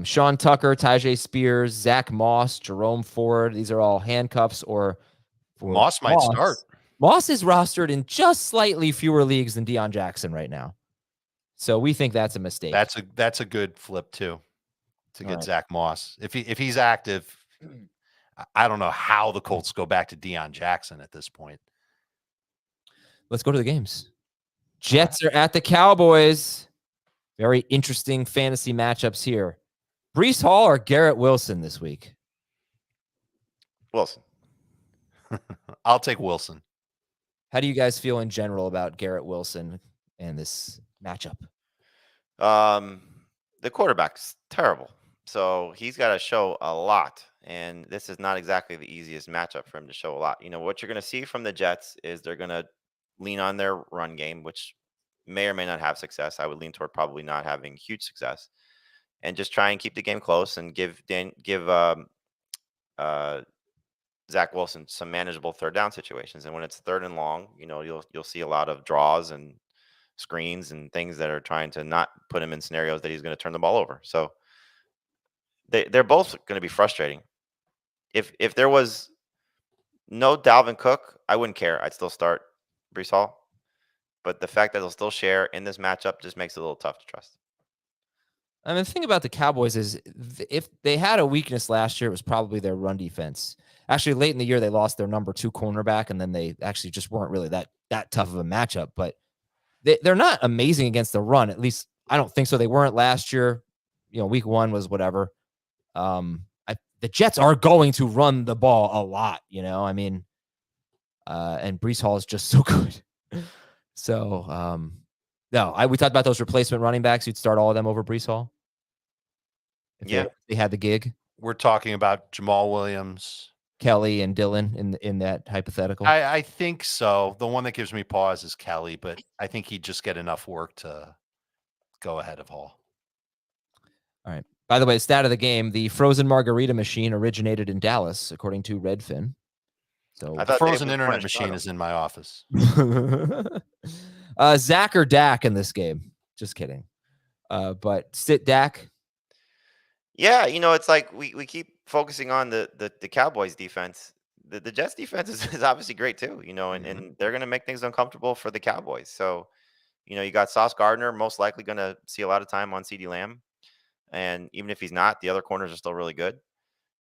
[SPEAKER 1] Sean Tucker, Tajay Spears, Zach Moss, Jerome Ford. These are all handcuffs or
[SPEAKER 2] Moss might start.
[SPEAKER 1] Moss is rostered in just slightly fewer leagues than Deion Jackson right now. So we think that's a mistake.
[SPEAKER 2] That's a good flip too, to get Zach Moss. If he's active, I don't know how the Colts go back to Deion Jackson at this point.
[SPEAKER 1] Let's go to the games. Jets are at the Cowboys. Very interesting fantasy matchups here. Breece Hall or Garrett Wilson this week?
[SPEAKER 3] Wilson.
[SPEAKER 2] I'll take Wilson.
[SPEAKER 1] How do you guys feel in general about Garrett Wilson and this matchup?
[SPEAKER 3] The quarterback's terrible. So he's got to show a lot. And this is not exactly the easiest matchup for him to show a lot. You know, what you're going to see from the Jets is they're going to lean on their run game, which may or may not have success. I would lean toward probably not having huge success, and just try and keep the game close and give Zach Wilson some manageable third down situations. And when it's 3rd and long, you know, you'll see a lot of draws and screens and things that are trying to not put him in scenarios that he's going to turn the ball over. So they're both going to be frustrating. If there was no Dalvin Cook, I wouldn't care. I'd still start Breece Hall. But the fact that they'll still share in this matchup just makes it a little tough to trust.
[SPEAKER 1] I mean, the thing about the Cowboys is if they had a weakness last year, it was probably their run defense. Actually, late in the year, they lost their number 2 cornerback, and then they actually just weren't really that tough of a matchup. But they're not amazing against the run. At least I don't think so. They weren't last year. Week 1 was whatever. The Jets are going to run the ball a lot, I mean, and Breece Hall is just so good. So, no, we talked about those replacement running backs. You'd start all of them over Breece Hall. If they had the gig.
[SPEAKER 2] We're talking about Jamal Williams,
[SPEAKER 1] Kelly, and Dillon in that hypothetical.
[SPEAKER 2] I think so. The one that gives me pause is Kelly, but I think he'd just get enough work to go ahead of Hall.
[SPEAKER 1] All right. By the way, stat of the game: the frozen margarita machine originated in Dallas, according to Redfin. So
[SPEAKER 2] the frozen internet machine is in my office.
[SPEAKER 1] Zach or Dak in this game? Just kidding. But sit Dak.
[SPEAKER 3] Yeah, it's like we keep focusing on the Cowboys defense. The Jets defense is obviously great too, and they're going to make things uncomfortable for the Cowboys. So, you got Sauce Gardner most likely going to see a lot of time on CeeDee Lamb. And even if he's not, the other corners are still really good.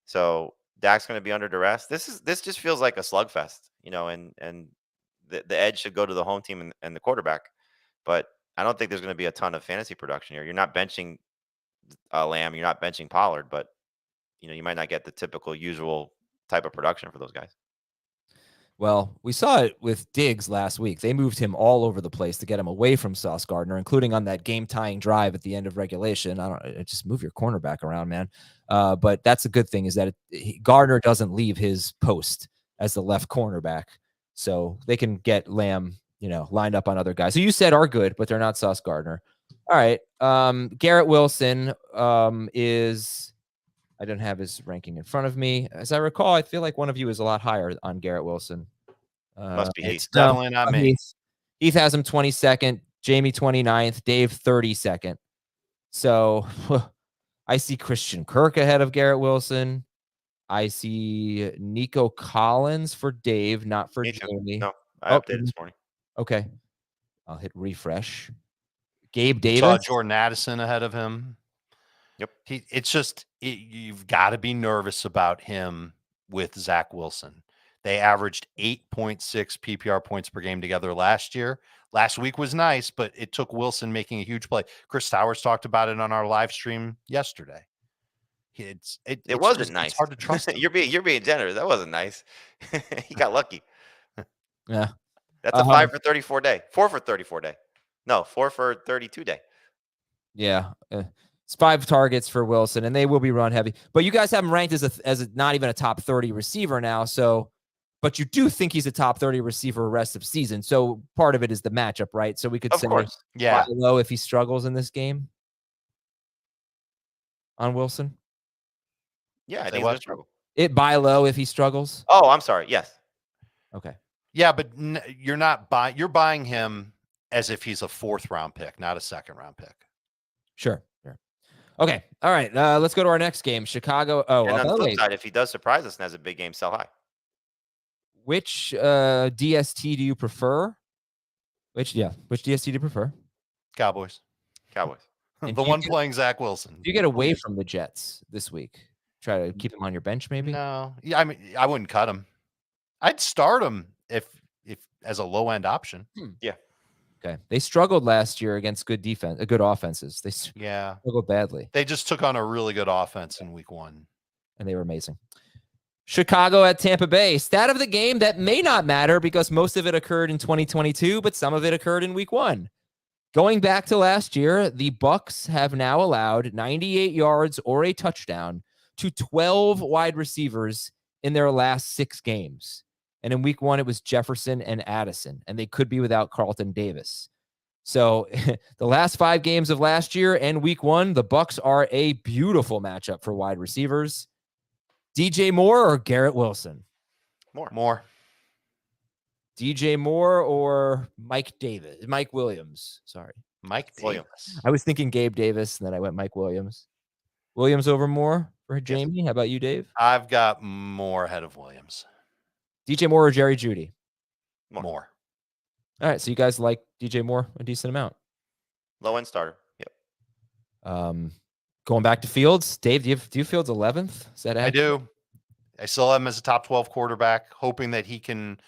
[SPEAKER 3] So Dak's going to be under duress. This just feels like a slugfest, and the edge should go to the home team and the quarterback. But I don't think there's going to be a ton of fantasy production here. You're not benching Lamb, you're not benching Pollard, but you might not get the typical usual type of production for those guys.
[SPEAKER 1] Well, we saw it with Diggs last week. They moved him all over the place to get him away from Sauce Gardner, including on that game-tying drive at the end of regulation. Just move your cornerback around, man. But that's a good thing is that Gardner doesn't leave his post as the left cornerback, so they can get Lamb, lined up on other guys who you said are good, but they're not Sauce Gardner. All right, Garrett Wilson is. I don't have his ranking in front of me. As I recall, I feel like one of you is a lot higher on Garrett Wilson.
[SPEAKER 3] Must be Heath.
[SPEAKER 2] It's definitely not me.
[SPEAKER 1] Heath has him 22nd, Jamie 29th, Dave 32nd. So I see Christian Kirk ahead of Garrett Wilson. I see Nico Collins for Dave, not for Jamie.
[SPEAKER 3] No, I updated this morning.
[SPEAKER 1] Okay. I'll hit refresh. Gabe Davis.
[SPEAKER 2] Saw Jordan Addison ahead of him.
[SPEAKER 3] Yep.
[SPEAKER 2] You've got to be nervous about him with Zach Wilson. They averaged 8.6 PPR points per game together last year. Last week was nice, but it took Wilson making a huge play. Chris Towers talked about it on our live stream yesterday. It wasn't nice. It's hard to trust him.
[SPEAKER 3] You're being generous. That wasn't nice. He got lucky.
[SPEAKER 1] Yeah.
[SPEAKER 3] That's a 5 for 34 day. 4 for 34 day. No, 4 for 32 day.
[SPEAKER 1] Yeah. It's 5 targets for Wilson, and they will be run heavy. But you guys have him ranked as not even a top 30 receiver now. So, but you do think he's a top 30 receiver rest of season. So part of it is the matchup, right? So we could say,
[SPEAKER 2] yeah,
[SPEAKER 1] buy low if he struggles in this game on Wilson.
[SPEAKER 3] Yeah, I think he's struggle.
[SPEAKER 1] It buy low if he struggles.
[SPEAKER 3] Oh, I'm sorry. Yes.
[SPEAKER 1] Okay.
[SPEAKER 2] Yeah, but you're not buying. You're buying him as if he's a 4th round pick, not a 2nd round pick.
[SPEAKER 1] Sure. Okay. All right. Let's go to our next game. Chicago. Oh,
[SPEAKER 3] and on the flip side, if he does surprise us and has a big game, sell high.
[SPEAKER 1] Which DST do you prefer? Which DST do you prefer?
[SPEAKER 2] Cowboys. The one playing Zach Wilson.
[SPEAKER 1] Do you get away from the Jets this week? Try to keep him on your bench, maybe?
[SPEAKER 2] No. Yeah, I mean, I wouldn't cut him. I'd start him if as a low end option.
[SPEAKER 3] Yeah.
[SPEAKER 1] Okay. They struggled last year against good offenses. They struggled badly.
[SPEAKER 2] They just took on a really good offense in week 1.
[SPEAKER 1] And they were amazing. Chicago at Tampa Bay. Stat of the game that may not matter because most of it occurred in 2022, but some of it occurred in week 1. Going back to last year, the Bucs have now allowed 98 yards or a touchdown to 12 wide receivers in their last 6 games. And in week 1, it was Jefferson and Addison, and they could be without Carlton Davis. So the last 5 games of last year and week 1, the Bucs are a beautiful matchup for wide receivers. DJ Moore or Garrett Wilson?
[SPEAKER 2] More.
[SPEAKER 1] DJ Moore or Mike Williams. Sorry.
[SPEAKER 2] Mike
[SPEAKER 3] Williams.
[SPEAKER 2] Davis.
[SPEAKER 1] I was thinking Gabe Davis, and then I went Mike Williams. Williams over Moore for Jamie. How about you, Dave?
[SPEAKER 2] I've got Moore ahead of Williams.
[SPEAKER 1] DJ Moore or Jerry Jeudy?
[SPEAKER 2] Moore.
[SPEAKER 1] All right, so you guys like DJ Moore a decent amount.
[SPEAKER 3] Low end starter. Yep.
[SPEAKER 1] Going back to Fields, Dave, do you Fields 11th? Is that
[SPEAKER 2] I do. I still have him as a top 12 quarterback, hoping that he can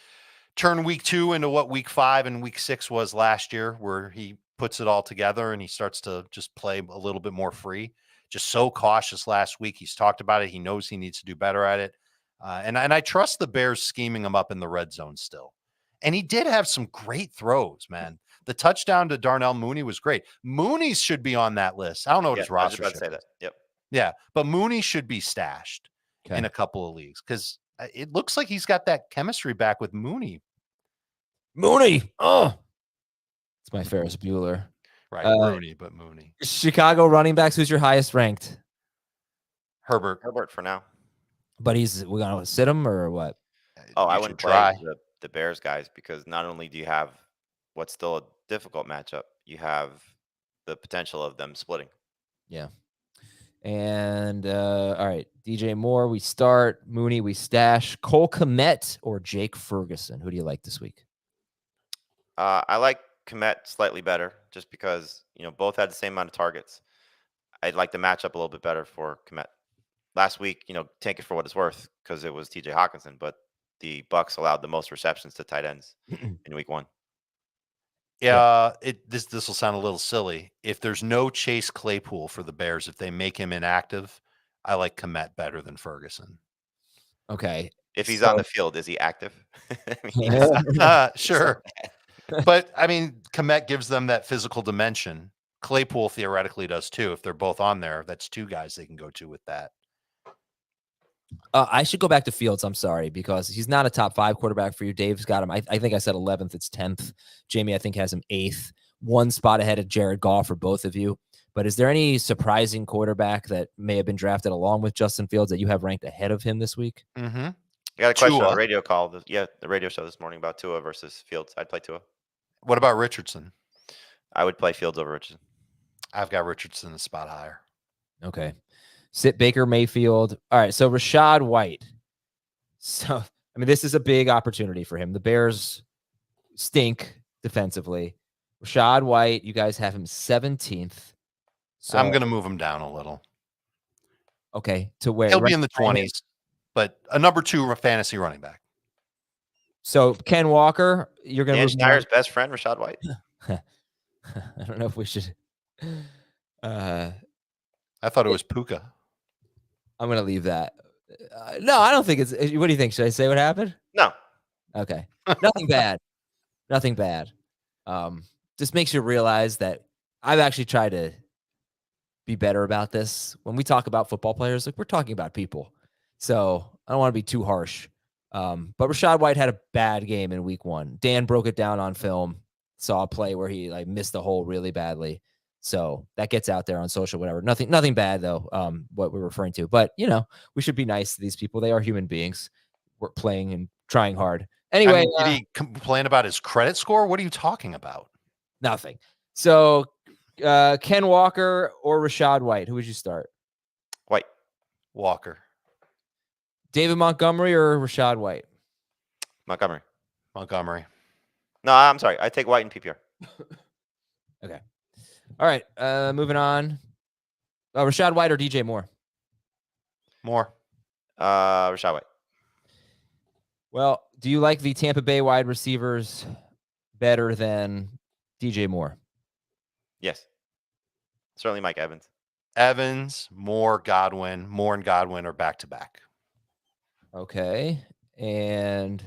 [SPEAKER 2] turn week 2 into what week 5 and week 6 was last year, where he puts it all together and he starts to just play a little bit more free. Just so cautious last week. He's talked about it. He knows he needs to do better at it. And I trust the Bears scheming him up in the red zone still. And he did have some great throws, man. The touchdown to Darnell Mooney was great. Mooney should be on that list. I don't know what his roster
[SPEAKER 3] is. Yep.
[SPEAKER 2] Yeah, but Mooney should be stashed in a couple of leagues because it looks like he's got that chemistry back with Mooney.
[SPEAKER 1] Oh, it's my Ferris Bueller.
[SPEAKER 2] Right, Rooney, but Mooney.
[SPEAKER 1] Chicago running backs, who's your highest ranked?
[SPEAKER 2] Herbert
[SPEAKER 3] for now.
[SPEAKER 1] But we're going to sit him or what?
[SPEAKER 3] I wouldn't try the Bears guys because not only do you have what's still a difficult matchup, you have the potential of them splitting.
[SPEAKER 1] Yeah. And all right, DJ Moore, we start. Mooney, we stash. Cole Kmet or Jake Ferguson? Who do you like this week?
[SPEAKER 3] I like Kmet slightly better just because, both had the same amount of targets. I'd like the matchup a little bit better for Kmet. Last week, take it for what it's worth because it was TJ Hawkinson, but the Bucs allowed the most receptions to tight ends in week 1.
[SPEAKER 2] Yeah, this will sound a little silly. If there's no Chase Claypool for the Bears, if they make him inactive, I like Kmet better than Ferguson.
[SPEAKER 1] Okay.
[SPEAKER 3] If he's on the field, is he active?
[SPEAKER 2] Sure. But, I mean, Kmet gives them that physical dimension. Claypool theoretically does too. If they're both on there, that's 2 guys they can go to with that.
[SPEAKER 1] I should go back to Fields. I'm sorry, because he's not a top 5 quarterback for you. Dave's got him. I think I said 11th. It's 10th. Jamie, I think, has him 8th. 1 spot ahead of Jared Goff for both of you. But is there any surprising quarterback that may have been drafted along with Justin Fields that you have ranked ahead of him this week?
[SPEAKER 2] Mm-hmm.
[SPEAKER 3] I got a question on the radio call. The radio show this morning about Tua versus Fields. I'd play Tua.
[SPEAKER 2] What about Richardson?
[SPEAKER 3] I would play Fields over Richardson.
[SPEAKER 2] I've got Richardson a spot higher.
[SPEAKER 1] Okay. Sit Baker Mayfield. All right. So Rachaad White. So, I mean, this is a big opportunity for him. The Bears stink defensively. Rachaad White, you guys have him 17th. So
[SPEAKER 2] I'm going to move him down a little.
[SPEAKER 1] Okay. To where?
[SPEAKER 2] He'll be in the 20s, but a number 2 fantasy running back.
[SPEAKER 1] So Ken Walker, you're going to
[SPEAKER 3] move Schneider's best friend, Rachaad White.
[SPEAKER 1] I don't know if we should.
[SPEAKER 2] I thought it was Puka.
[SPEAKER 1] I'm going to leave that. No, I don't think it's. What do you think? Should I say what happened?
[SPEAKER 3] No.
[SPEAKER 1] Okay. Nothing bad. Nothing bad. Just makes you realize that I've actually tried to be better about this. When we talk about football players, like we're talking about people. So I don't want to be too harsh. But Rachaad White had a bad game in week 1. Dan broke it down on film. Saw a play where he missed the hole really badly. So that gets out there on social, whatever. Nothing bad though. What we're referring to, but we should be nice to these people. They are human beings. We're playing and trying hard. Anyway,
[SPEAKER 2] did he complain about his credit score? What are you talking about?
[SPEAKER 1] Nothing. So Ken Walker or Rachaad White, who would you start?
[SPEAKER 3] White.
[SPEAKER 2] Walker.
[SPEAKER 1] David Montgomery or Rachaad White?
[SPEAKER 3] Montgomery.
[SPEAKER 2] No,
[SPEAKER 3] I'm sorry. I take White in PPR.
[SPEAKER 1] Okay. All right. Moving on. Rachaad White or DJ Moore?
[SPEAKER 3] Rachaad White.
[SPEAKER 1] Well, do you like the Tampa Bay wide receivers better than DJ Moore?
[SPEAKER 3] Yes. Certainly Mike Evans.
[SPEAKER 2] Moore, Godwin. Moore and Godwin are back-to-back.
[SPEAKER 1] Okay. And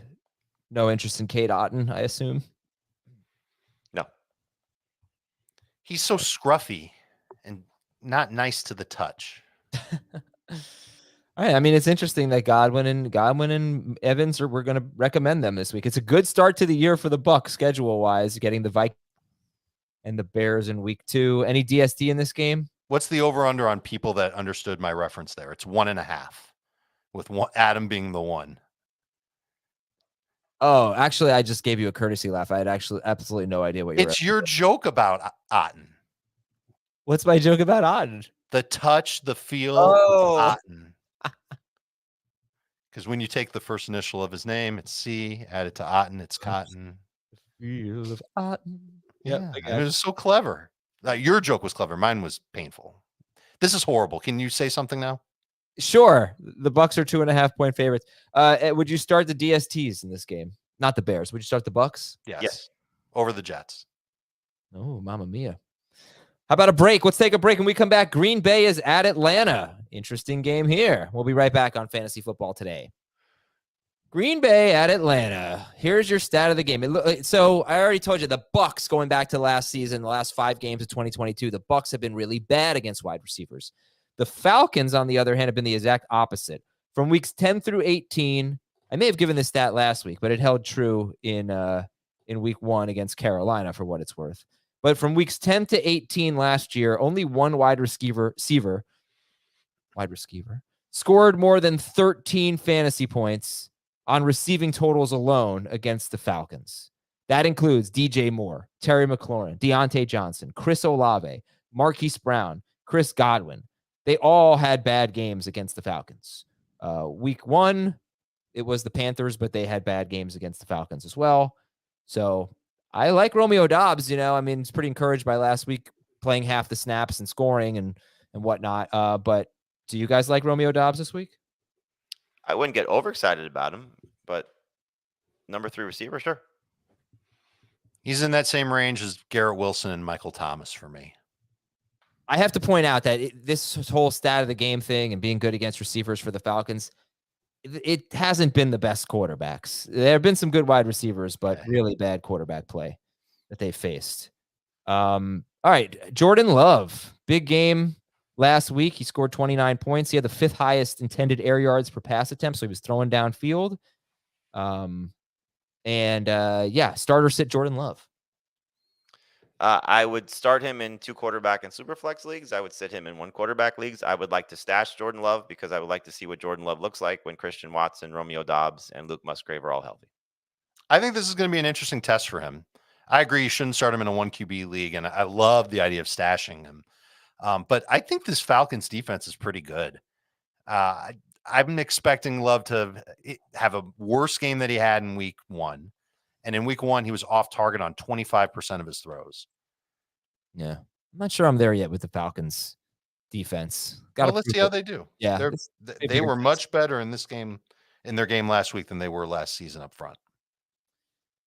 [SPEAKER 1] no interest in Kate Otten, I assume?
[SPEAKER 3] No.
[SPEAKER 2] He's so scruffy and not nice to the touch.
[SPEAKER 1] All right. I mean, it's interesting that Godwin and Evans we're going to recommend them this week. It's a good start to the year for the Bucs schedule-wise, getting the Vikings and the Bears in week 2. Any DST in this game?
[SPEAKER 2] What's the over-under on people that understood my reference there? It's 1.5, with Adam being the 1.
[SPEAKER 1] Oh, actually, I just gave you a courtesy laugh. I had actually absolutely no idea what you were.
[SPEAKER 2] It's your joke about Otten.
[SPEAKER 1] What's my joke about Otten?
[SPEAKER 2] The touch, the feel
[SPEAKER 1] Oh.
[SPEAKER 2] of Otten. Because when you take the first initial of his name, it's C. Add it to Otten, it's Cotton.
[SPEAKER 1] Feel of Otten.
[SPEAKER 2] Yeah, it was so clever. Your joke was clever. Mine was painful. This is horrible. Can you say something now?
[SPEAKER 1] Sure. The Bucs are 2.5-point favorites. Would you start the DSTs in this game? Not the Bears. Would you start the Bucs?
[SPEAKER 2] Yes. Over the Jets.
[SPEAKER 1] Oh, mamma mia. How about a break? Let's take a break. When we come back, Green Bay is at Atlanta. Interesting game here. We'll be right back on Fantasy Football Today. Green Bay at Atlanta. Here's your stat of the game. So I already told you the Bucs, going back to last season, the last 5 games of 2022, the Bucs have been really bad against wide receivers. The Falcons, on the other hand, have been the exact opposite. From weeks 10 through 18, I may have given this stat last week, but it held true in week 1 against Carolina for what it's worth. But from weeks 10 to 18 last year, only one wide receiver scored more than 13 fantasy points on receiving totals alone against the Falcons. That includes DJ Moore, Terry McLaurin, Deontay Johnson, Chris Olave, Marquise Brown, Chris Godwin. They all had bad games against the Falcons. Week 1, it was the Panthers, but they had bad games against the Falcons as well. So I like Romeo Doubs. I mean, it's pretty encouraged by last week playing half the snaps and scoring and whatnot. But do you guys like Romeo Doubs this week?
[SPEAKER 3] I wouldn't get overexcited about him, but number 3 receiver, sure.
[SPEAKER 2] He's in that same range as Garrett Wilson and Michael Thomas for me.
[SPEAKER 1] I have to point out that this whole stat of the game thing and being good against receivers for the Falcons, it hasn't been the best quarterbacks. There have been some good wide receivers, but really bad quarterback play that they faced. All right, Jordan Love, big game last week. He scored 29 points. He had the 5th highest intended air yards per pass attempt, so he was throwing downfield. Starter sit Jordan Love.
[SPEAKER 3] I would start him in 2 quarterback and super flex leagues. I would sit him in 1 quarterback leagues. I would like to stash Jordan Love because I would like to see what Jordan Love looks like when Christian Watson, Romeo Doubs, and Luke Musgrave are all healthy.
[SPEAKER 2] I think this is going to be an interesting test for him. I agree you shouldn't start him in a 1 QB league, and I love the idea of stashing him. But I think this Falcons defense is pretty good. I'm expecting Love to have a worse game than he had in week 1. And in week 1, he was off target on 25% of his throws.
[SPEAKER 1] Yeah. I'm not sure I'm there yet with the Falcons defense.
[SPEAKER 2] Let's see how they do.
[SPEAKER 1] Yeah.
[SPEAKER 2] They were much better in this game, in their game last week, than they were last season up front.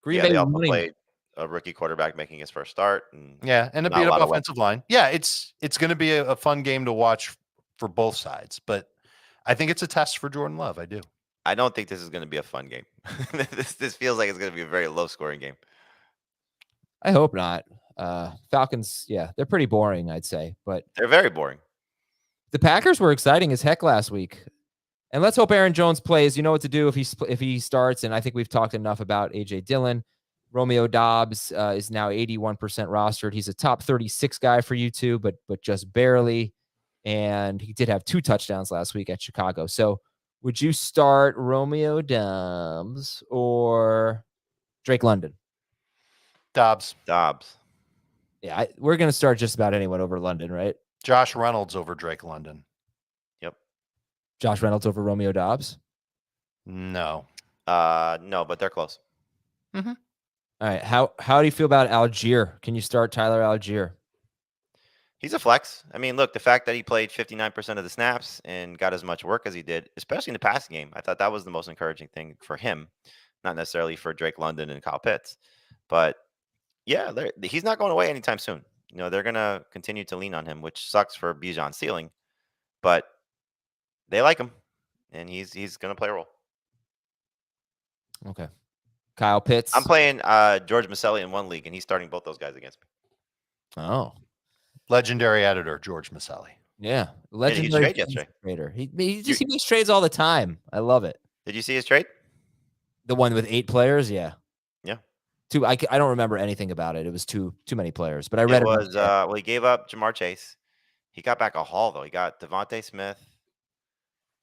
[SPEAKER 1] Green Bay
[SPEAKER 3] they also played a rookie quarterback making his first start.
[SPEAKER 2] And a beat up offensive line. Yeah, it's going to be a fun game to watch for both sides. But I think it's a test for Jordan Love. I do.
[SPEAKER 3] I don't think this is going to be a fun game. This feels like it's going to be a very low-scoring game.
[SPEAKER 1] I hope not. Falcons, they're pretty boring, I'd say. But
[SPEAKER 3] they're very boring.
[SPEAKER 1] The Packers were exciting as heck last week. And let's hope Aaron Jones plays. You know what to do if he starts, and I think we've talked enough about A.J. Dillon. Romeo Doubs is now 81% rostered. He's a top 36 guy for you two, but just barely. And he did have 2 touchdowns last week at Chicago. So would you start Romeo Doubs or Drake London?
[SPEAKER 2] Doubs.
[SPEAKER 1] Yeah, we're going to start just about anyone over London, right?
[SPEAKER 2] Josh Reynolds over Drake London.
[SPEAKER 3] Yep.
[SPEAKER 1] Josh Reynolds over Romeo Doubs?
[SPEAKER 2] No.
[SPEAKER 3] No, but they're close.
[SPEAKER 2] Mm-hmm.
[SPEAKER 1] All right. How do you feel about Algier? Can you start Tyler Algier?
[SPEAKER 3] He's a flex. I mean, look, the fact that he played 59% of the snaps and got as much work as he did, especially in the passing game, I thought that was the most encouraging thing for him, not necessarily for Drake London and Kyle Pitts. But yeah, he's not going away anytime soon. They're going to continue to lean on him, which sucks for Bijan's ceiling, but they like him, and he's going to play a role.
[SPEAKER 1] Okay. Kyle Pitts.
[SPEAKER 3] I'm playing George Maselli in 1 league, and he's starting both those guys against me.
[SPEAKER 1] Oh.
[SPEAKER 2] Legendary editor, George Maselli.
[SPEAKER 1] Yeah.
[SPEAKER 3] Legendary
[SPEAKER 1] trader. He makes trades all the time. I love it.
[SPEAKER 3] Did you see his trade?
[SPEAKER 1] The one with 8 players? Yeah.
[SPEAKER 3] Yeah.
[SPEAKER 1] 2. I don't remember anything about it. It was too many players, but I read it.
[SPEAKER 3] He gave up Jamar Chase. He got back a haul, though. He got Devontae Smith.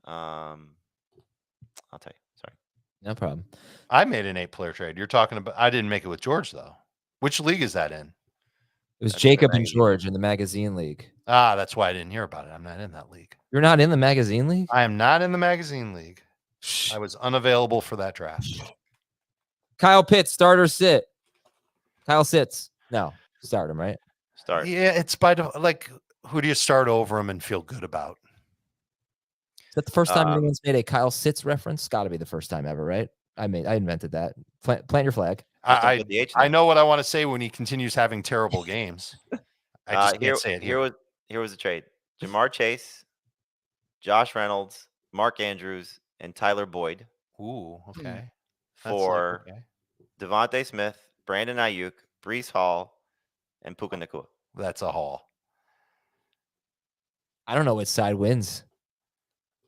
[SPEAKER 3] I'll tell you. Sorry.
[SPEAKER 1] No problem.
[SPEAKER 2] I made an 8-player trade. You're talking about. I didn't make it with George though. Which league is that in?
[SPEAKER 1] It was
[SPEAKER 3] That's in the
[SPEAKER 1] Jacob and
[SPEAKER 3] magazine.
[SPEAKER 1] George in the magazine league.
[SPEAKER 2] Ah, that's why I didn't hear about it. I'm not in that league.
[SPEAKER 1] You're not in the magazine league?
[SPEAKER 2] I am not in the magazine league.
[SPEAKER 1] Shh.
[SPEAKER 2] I was unavailable for that draft.
[SPEAKER 1] Kyle Pitts, start or sit? Kyle sits. No, start him, right?
[SPEAKER 3] Start.
[SPEAKER 2] Yeah, it's like who do you start over him and feel good about?
[SPEAKER 1] Is that the first time anyone's made a Kyle sits reference? Got to be the first time ever, right? I invented that. Plant your flag.
[SPEAKER 2] I know what I want to say when he continues having terrible games. I just can't say it here.
[SPEAKER 3] Here was the trade: Jamar Chase, Josh Reynolds, Mark Andrews, and Tyler Boyd.
[SPEAKER 2] Ooh, okay.
[SPEAKER 3] For Devontae Smith, Brandon Ayuk, Breece Hall, and Puka Nacua.
[SPEAKER 2] That's a haul.
[SPEAKER 1] I don't know which side wins.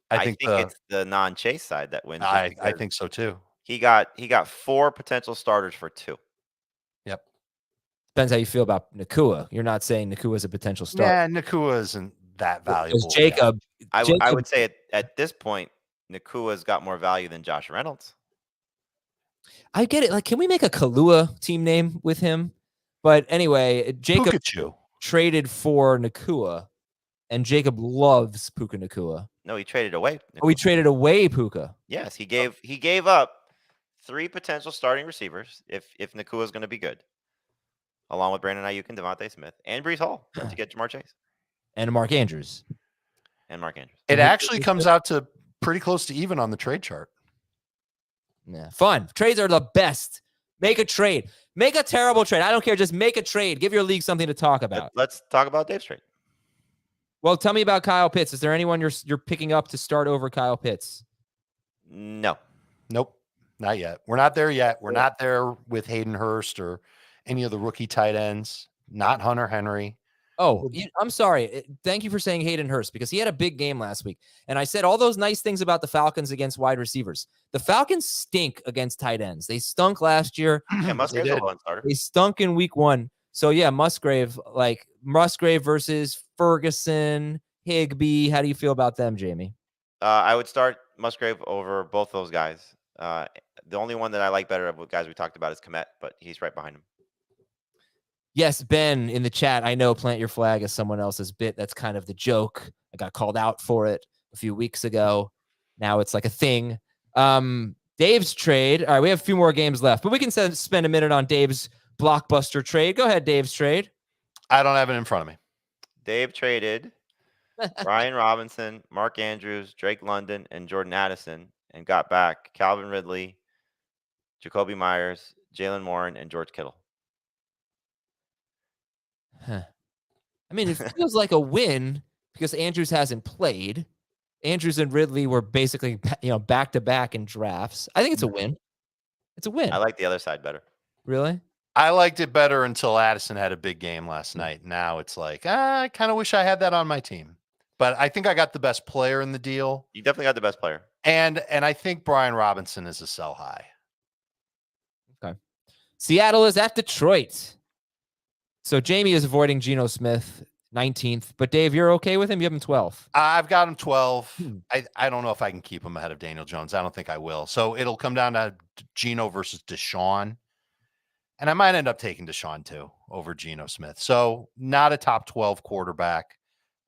[SPEAKER 2] I think
[SPEAKER 3] it's the non-Chase side that wins.
[SPEAKER 2] I think so too.
[SPEAKER 3] He got 4 potential starters for 2.
[SPEAKER 2] Yep.
[SPEAKER 1] Depends how you feel about Nacua. You're not saying Nacua is a potential starter.
[SPEAKER 2] Yeah, Nacua isn't that valuable.
[SPEAKER 1] Jacob.
[SPEAKER 3] I would say at this point, Nakua's got more value than Josh Reynolds.
[SPEAKER 1] I get it. Like, can we make a Kahlua team name with him? But anyway, Jacob
[SPEAKER 2] Pikachu
[SPEAKER 1] traded for Nacua, and Jacob loves Puka Nacua.
[SPEAKER 3] No, he traded away.
[SPEAKER 1] Nacua. Oh, we traded away Puka.
[SPEAKER 3] Yes, he gave up 3 potential starting receivers if Nacua is going to be good, along with Brandon Ayuk and Devontae Smith and Breece Hall to get Jamar Chase
[SPEAKER 1] and Mark Andrews.
[SPEAKER 2] It actually comes out to pretty close to even on the trade chart.
[SPEAKER 1] Yeah, fun. Trades are the best. Make a trade. Make a terrible trade. I don't care. Just make a trade. Give your league something to talk about.
[SPEAKER 3] Let's talk about Dave's trade.
[SPEAKER 1] Well, tell me about Kyle Pitts. Is there anyone you're picking up to start over Kyle Pitts?
[SPEAKER 3] No.
[SPEAKER 2] Nope. Not yet. We're not there yet. We're not there with Hayden Hurst or any of the rookie tight ends. Not Hunter Henry.
[SPEAKER 1] Oh, I'm sorry. Thank you for saying Hayden Hurst because he had a big game last week. And I said all those nice things about the Falcons against wide receivers. The Falcons stink against tight ends. They stunk last year.
[SPEAKER 3] Yeah, Musgrave's a one starter.
[SPEAKER 1] They stunk in week 1. So, yeah, Musgrave versus Ferguson, Higbee. How do you feel about them, Jamie?
[SPEAKER 3] I would start Musgrave over both those guys. The only one that I like better of what guys we talked about is Kmet, but he's right behind him.
[SPEAKER 1] Yes, Ben in the chat. I know plant your flag as someone else's bit. That's kind of the joke. I got called out for it a few weeks ago. Now it's like a thing. Dave's trade. All right, we have a few more games left, but we can spend a minute on Dave's blockbuster trade. Go ahead, Dave's trade.
[SPEAKER 2] I don't have it in front of me.
[SPEAKER 3] Dave traded Brian Robinson, Mark Andrews, Drake London, and Jordan Addison, and got back Calvin Ridley, Jacoby Myers, Jalen Warren, and George Kittle.
[SPEAKER 1] Huh. I mean, it feels like a win because Andrews hasn't played. Andrews and Ridley were basically, back to back in drafts. I think it's a win. It's a win.
[SPEAKER 3] I like the other side better.
[SPEAKER 1] Really?
[SPEAKER 2] I liked it better until Addison had a big game last night. Now it's like, I kind of wish I had that on my team. But I think I got the best player in the deal.
[SPEAKER 3] You definitely got the best player.
[SPEAKER 2] And I think Brian Robinson is a sell high.
[SPEAKER 1] Okay. Seattle is at Detroit. So Jamie is avoiding Geno Smith, 19th. But Dave, you're okay with him? You have him 12th.
[SPEAKER 2] I've got him 12. I don't know if I can keep him ahead of Daniel Jones. I don't think I will. So it'll come down to Geno versus Deshaun. And I might end up taking Deshaun too over Geno Smith. So not a top 12 quarterback.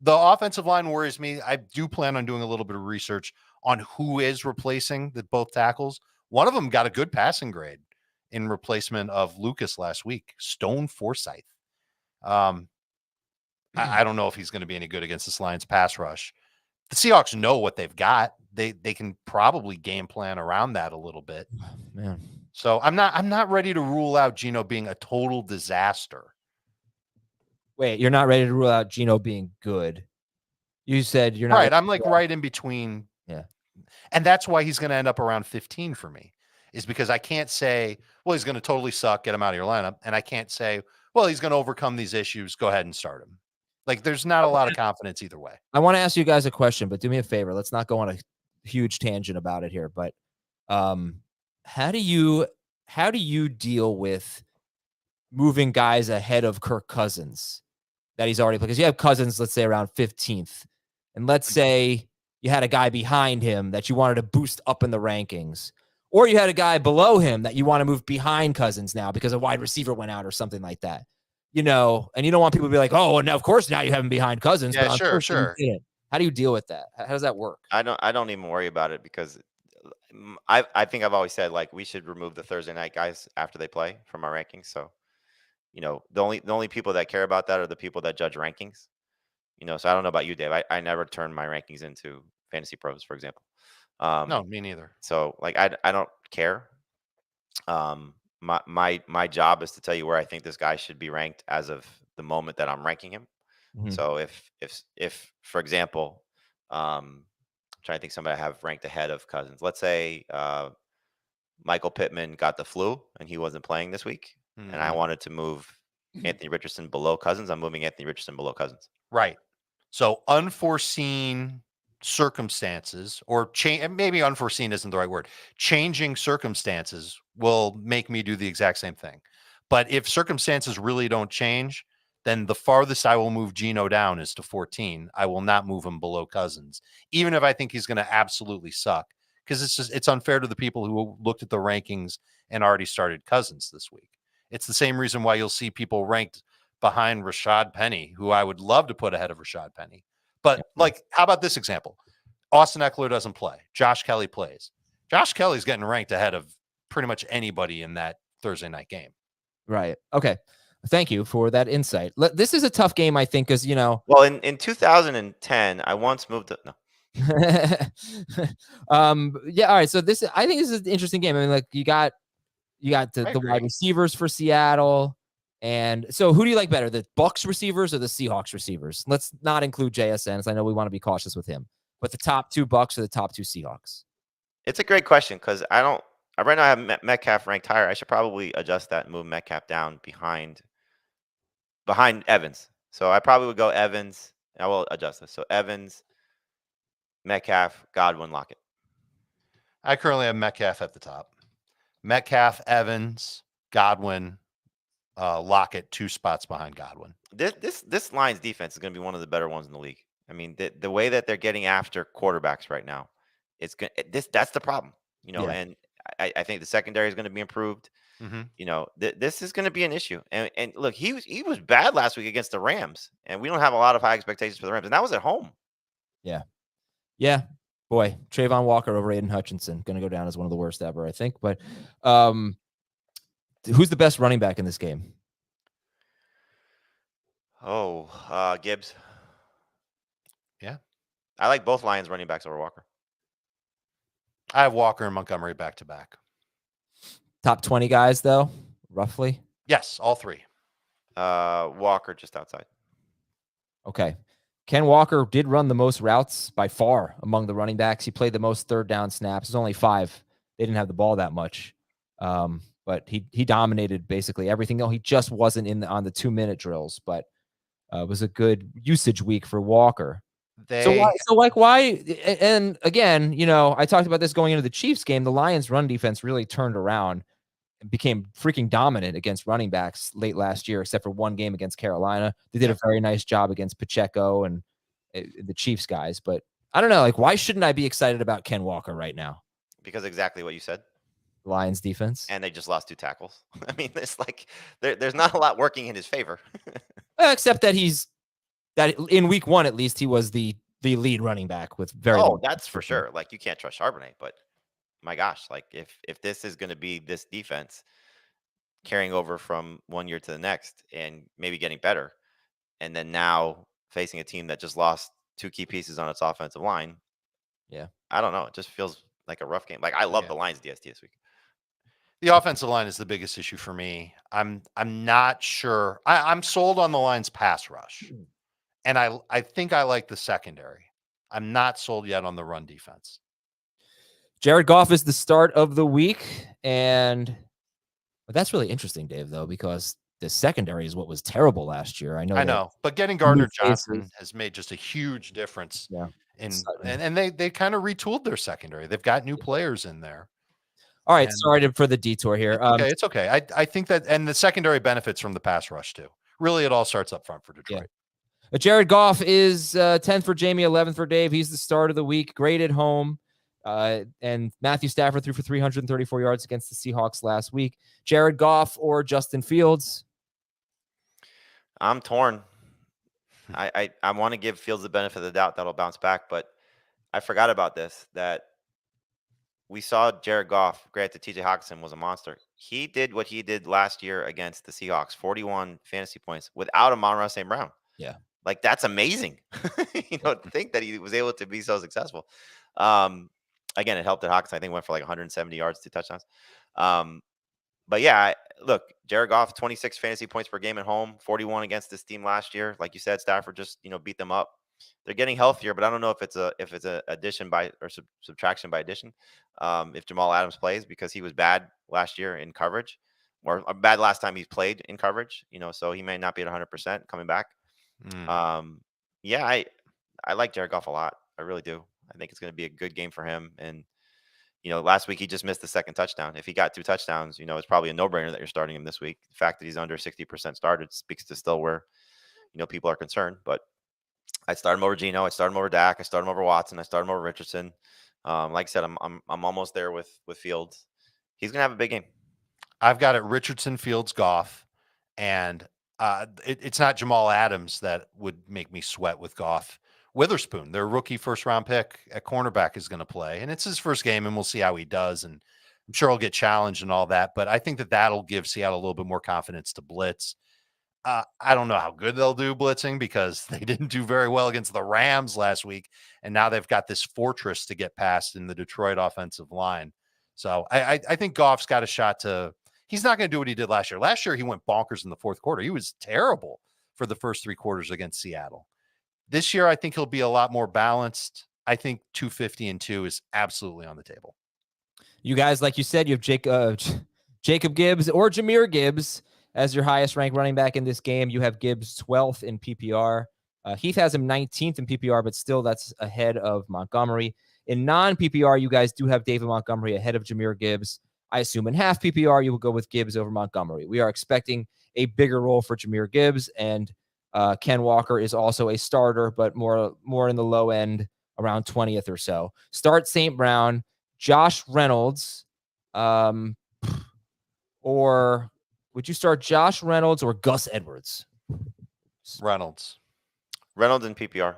[SPEAKER 2] The offensive line worries me. I do plan on doing a little bit of research on who is replacing both tackles. One of them got a good passing grade in replacement of Lucas last week, Stone Forsythe. I don't know if he's going to be any good against this Lions pass rush. The Seahawks know what they've got. They can probably game plan around that a little bit.
[SPEAKER 1] Man.
[SPEAKER 2] So I'm not ready to rule out Geno being a total disaster.
[SPEAKER 1] Wait, you're not ready to rule out Geno being good. You said you're not
[SPEAKER 2] right. I'm like right in between.
[SPEAKER 1] Yeah.
[SPEAKER 2] And that's why he's going to end up around 15 for me, is because I can't say, well, he's going to totally suck, get him out of your lineup. And I can't say, well, he's going to overcome these issues, go ahead and start him. Like, there's not a lot of confidence either way.
[SPEAKER 1] I want to ask you guys a question, but do me a favor. Let's not go on a huge tangent about it here. But how do you deal with moving guys ahead of Kirk Cousins that he's already played? Because you have Cousins, let's say, around 15th. And let's say you had a guy behind him that you wanted to boost up in the rankings. Or you had a guy below him that you want to move behind Cousins now because a wide receiver went out or something like that. And you don't want people to be like, oh, now of course now you have him behind Cousins,
[SPEAKER 2] Yeah,
[SPEAKER 1] but
[SPEAKER 2] sure.
[SPEAKER 1] you didn't. How do you deal with that? How does that work?
[SPEAKER 3] I don't even worry about it because I think I've always said like we should remove the Thursday night guys after they play from our rankings. So, the only people that care about that are the people that judge rankings. So I don't know about you, Dave. I never turn my rankings into Fantasy Pros, for example.
[SPEAKER 2] No, me neither.
[SPEAKER 3] So like I don't care. My job is to tell you where I think this guy should be ranked as of the moment that I'm ranking him.
[SPEAKER 1] Mhm.
[SPEAKER 3] So if for example, I'm trying to think somebody I have ranked ahead of Cousins. Let's say Michael Pittman got the flu and he wasn't playing this week, and I wanted to move Anthony Richardson below Cousins. I'm moving Anthony Richardson below Cousins.
[SPEAKER 2] Right. So unforeseen circumstances or change, maybe unforeseen isn't the right word. Changing circumstances will make me do the exact same thing. But if circumstances really don't change, then the farthest I will move Geno down is to 14. I will not move him below Cousins, even if I think he's going to absolutely suck. Because it's unfair to the people who looked at the rankings and already started Cousins this week. It's the same reason why you'll see people ranked behind Rashad Penny, who I would love to put ahead of Rashad Penny. But like, how about this example? Austin Eckler doesn't play. Josh Kelly plays. Josh Kelly's getting ranked ahead of pretty much anybody in that Thursday night game.
[SPEAKER 1] Right. Okay. Thank you for that insight. This is a tough game, I think, because,
[SPEAKER 3] Well, in 2010, I once moved to no.
[SPEAKER 1] Yeah. All right. So I think this is an interesting game. I mean, like you got the wide receivers for Seattle. And so who do you like better, the Bucs receivers or the Seahawks receivers? Let's not include JSN, so I know we want to be cautious with him. But the top 2 Bucs or the top 2 Seahawks?
[SPEAKER 3] It's a great question because I right now I have Metcalf ranked higher. I should probably adjust that and move Metcalf down behind Evans. So I probably would go Evans. I will adjust this. So Evans, Metcalf, Godwin, Lockett.
[SPEAKER 2] I currently have Metcalf at the top. Metcalf, Evans, Godwin, Lockett, 2 spots behind Godwin.
[SPEAKER 3] This Lions defense is going to be one of the better ones in the league. I mean, the way that they're getting after quarterbacks right now, that's the problem. And I think the secondary is going to be improved. This is going to be an issue. And look, he was bad last week against the Rams, and we don't have a lot of high expectations for the Rams, and that was at home.
[SPEAKER 1] Yeah. Boy, Trayvon Walker over Aiden Hutchinson going to go down as one of the worst ever, I think. But who's the best running back in this game?
[SPEAKER 3] Gibbs.
[SPEAKER 2] Yeah.
[SPEAKER 3] I like both Lions running backs over Walker.
[SPEAKER 2] I have Walker and Montgomery back to back.
[SPEAKER 1] Top 20 guys, though, roughly?
[SPEAKER 2] Yes, all 3.
[SPEAKER 3] Walker just outside.
[SPEAKER 1] Okay. Ken Walker did run the most routes by far among the running backs. He played the most third down snaps. There's only 5. They didn't have the ball that much. But he dominated basically everything. No, he just wasn't on the 2-minute drills, but it was a good usage week for Walker. Why? And again, I talked about this going into the Chiefs game. The Lions run defense really turned around and became freaking dominant against running backs late last year, except for one game against Carolina. They did a very nice job against Pacheco and the Chiefs guys. But I don't know, like, why shouldn't I be excited about Ken Walker right now?
[SPEAKER 3] Because exactly what you said.
[SPEAKER 1] Lions defense.
[SPEAKER 3] And they just lost 2 tackles. I mean, it's like there's not a lot working in his favor.
[SPEAKER 1] Except that that in week 1, at least, he was the lead running back with very.
[SPEAKER 3] Oh, that's for sure. Like, you can't trust Charbonnet, but my gosh, like if this is going to be this defense carrying over from one year to the next and maybe getting better, and then now facing a team that just lost 2 key pieces on its offensive line.
[SPEAKER 1] Yeah.
[SPEAKER 3] I don't know. It just feels like a rough game. Like, I love the Lions DST this week.
[SPEAKER 2] The offensive line is the biggest issue for me. I'm not sure. I'm sold on the Lions pass rush. And I think I like the secondary. I'm not sold yet on the run defense.
[SPEAKER 1] Jared Goff is the start of the week. But that's really interesting, Dave, though, because the secondary is what was terrible last year. I know.
[SPEAKER 2] But getting Gardner Johnson has made just a huge difference.
[SPEAKER 1] Yeah.
[SPEAKER 2] And they kind of retooled their secondary. They've got new players in there.
[SPEAKER 1] All right, sorry for the detour here.
[SPEAKER 2] It's okay. I think that, and the secondary benefits from the pass rush too. Really, it all starts up front for Detroit.
[SPEAKER 1] Yeah. Jared Goff is 10th for Jamie, 11th for Dave. He's the start of the week. Great at home. And Matthew Stafford threw for 334 yards against the Seahawks last week. Jared Goff or Justin Fields?
[SPEAKER 3] I'm torn. I want to give Fields the benefit of the doubt that'll bounce back, but I forgot about this, that we saw Jared Goff. Granted, TJ Hawkinson was a monster. He did what he did last year against the Seahawks, 41 fantasy points without Amon-Ra St. Brown.
[SPEAKER 1] Yeah.
[SPEAKER 3] Like, that's amazing. To think that he was able to be so successful. Again, it helped that Hawkinson, I think, went for like 170 yards, 2 touchdowns. But yeah, look, Jared Goff, 26 fantasy points per game at home, 41 against this team last year. Like you said, Stafford just, beat them up. They're getting healthier, but I don't know if it's a addition by or subtraction by addition. If Jamal Adams plays, because he was bad last year in coverage, or bad last time he played in coverage, so he may not be at 100% coming back. Yeah, I like Jared Goff a lot. I really do. I think it's going to be a good game for him. And last week he just missed the second touchdown. If he got 2 touchdowns, it's probably a no-brainer that you're starting him this week. The fact that he's under 60% started speaks to still where people are concerned. But I start him over Geno. I start him over Dak. I start him over Watson. I start him over Richardson. Like I said, I'm almost there with Fields. He's gonna have a big game.
[SPEAKER 2] I've got it Richardson, Fields, Goff, and it's not Jamal Adams that would make me sweat with Goff. Witherspoon, their rookie first-round pick at cornerback, is going to play, and it's his first game, and we'll see how he does. And I'm sure he'll get challenged and all that, but I think that'll give Seattle a little bit more confidence to blitz. I don't know how good they'll do blitzing because they didn't do very well against the Rams last week. And now they've got this fortress to get past in the Detroit offensive line. So I think Goff's got a shot to, he's not going to do what he did last year. Last year, he went bonkers in the fourth quarter. He was terrible for the first 3 quarters against Seattle. This year, I think he'll be a lot more balanced. I think 250-2 is absolutely on the table.
[SPEAKER 1] You guys, like you said, you have Jacob Gibbs or Jahmyr Gibbs as your highest ranked running back in this game. You have Gibbs 12th in PPR. Heath has him 19th in PPR, but still that's ahead of Montgomery. In non-PPR, you guys do have David Montgomery ahead of Jahmyr Gibbs. I assume in half PPR, you will go with Gibbs over Montgomery. We are expecting a bigger role for Jahmyr Gibbs, and Ken Walker is also a starter, but more in the low end, around 20th or so. Start St. Brown, Josh Reynolds, or would you start Josh Reynolds or Gus Edwards?
[SPEAKER 2] Reynolds
[SPEAKER 3] in PPR.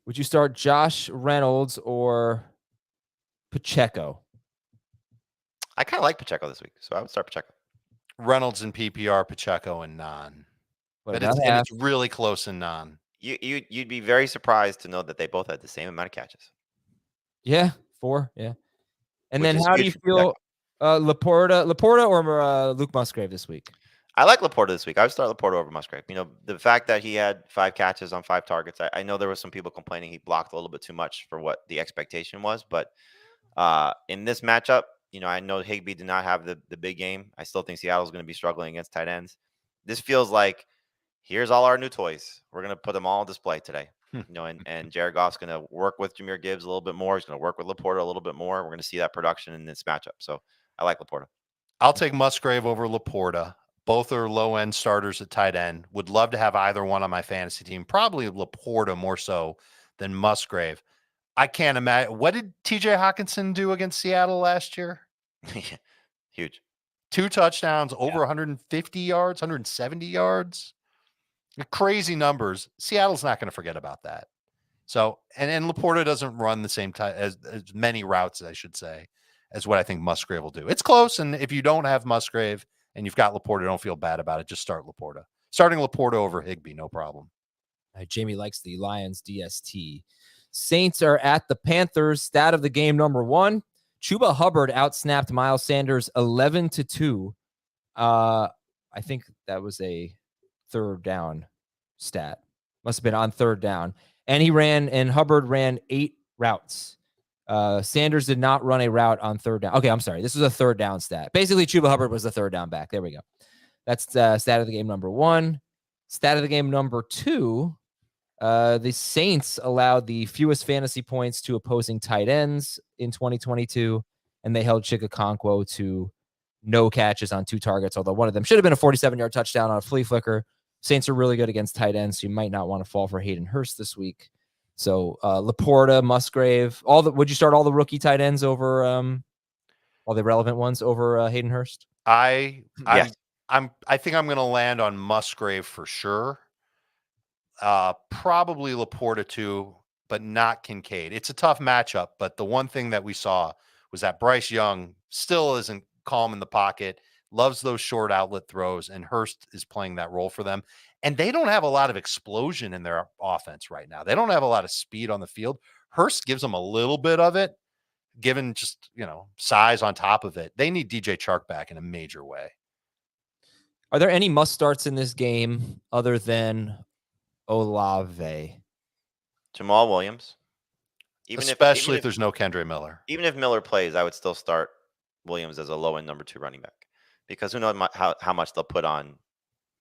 [SPEAKER 1] Would you start Josh Reynolds or Pacheco?
[SPEAKER 3] I kind of like Pacheco this week, so I would start Pacheco.
[SPEAKER 2] Reynolds in PPR, Pacheco in non. But it's really close in non.
[SPEAKER 3] You'd be very surprised to know that they both had the same amount of catches.
[SPEAKER 1] Yeah, 4. Yeah. And then how do you feel Laporta or Luke Musgrave this week?
[SPEAKER 3] I like Laporta this week. I would start Laporta over Musgrave. The fact that he had 5 catches on 5 targets, I know there was some people complaining he blocked a little bit too much for what the expectation was. But in this matchup, I know Higbee did not have the big game. I still think Seattle's going to be struggling against tight ends. This feels like, here's all our new toys. We're going to put them all on display today. And Jared Goff's going to work with Jahmyr Gibbs a little bit more. He's going to work with Laporta a little bit more. We're going to see that production in this matchup. So I like Laporta.
[SPEAKER 2] I'll take Musgrave over Laporta. Both are low-end starters at tight end. Would love to have either one on my fantasy team. Probably Laporta more so than Musgrave. I can't imagine. What did TJ Hawkinson do against Seattle last year?
[SPEAKER 3] Huge.
[SPEAKER 2] 2 touchdowns, over 150 yards, 170 yards. Crazy numbers. Seattle's not going to forget about that. So, and Laporta doesn't run the same time as many routes, I should say, as what I think Musgrave will do. It's close, and if you don't have Musgrave and you've got Laporta, don't feel bad about it. Just start Laporta. Starting Laporta over Higbee, no problem.
[SPEAKER 1] Jamie likes the Lions DST. Saints are at the Panthers. Stat of the game number 1. Chuba Hubbard outsnapped Miles Sanders 11-2. I think that was a third down stat. Must have been on third down. And Hubbard ran 8 routes. Sanders did not run a route on third down. Okay, I'm sorry. This was a third down stat. Basically, Chuba Hubbard was the third down back. There we go. That's stat of the game number 1. Stat of the game number 2. The Saints allowed the fewest fantasy points to opposing tight ends in 2022, and they held Chikakonkwo to no catches on 2 targets, although one of them should have been a 47-yard touchdown on a flea flicker. Saints are really good against tight ends, so you might not want to fall for Hayden Hurst this week. So Laporta, Musgrave, would you start all the rookie tight ends over all the relevant ones over Hayden Hurst?
[SPEAKER 2] I
[SPEAKER 3] Yes.
[SPEAKER 2] think I'm going to land on Musgrave for sure. Probably Laporta too, but not Kincaid. It's a tough matchup, but the one thing that we saw was that Bryce Young still isn't calm in the pocket, loves those short outlet throws, and Hurst is playing that role for them. And they don't have a lot of explosion in their offense right now. They don't have a lot of speed on the field. Hurst gives them a little bit of it, given just, size on top of it. They need DJ Chark back in a major way.
[SPEAKER 1] Are there any must starts in this game other than Olave?
[SPEAKER 3] Jamal Williams.
[SPEAKER 2] Especially if there's no Kendre Miller.
[SPEAKER 3] Even if Miller plays, I would still start Williams as a low-end number 2 running back, because who knows how much they'll put on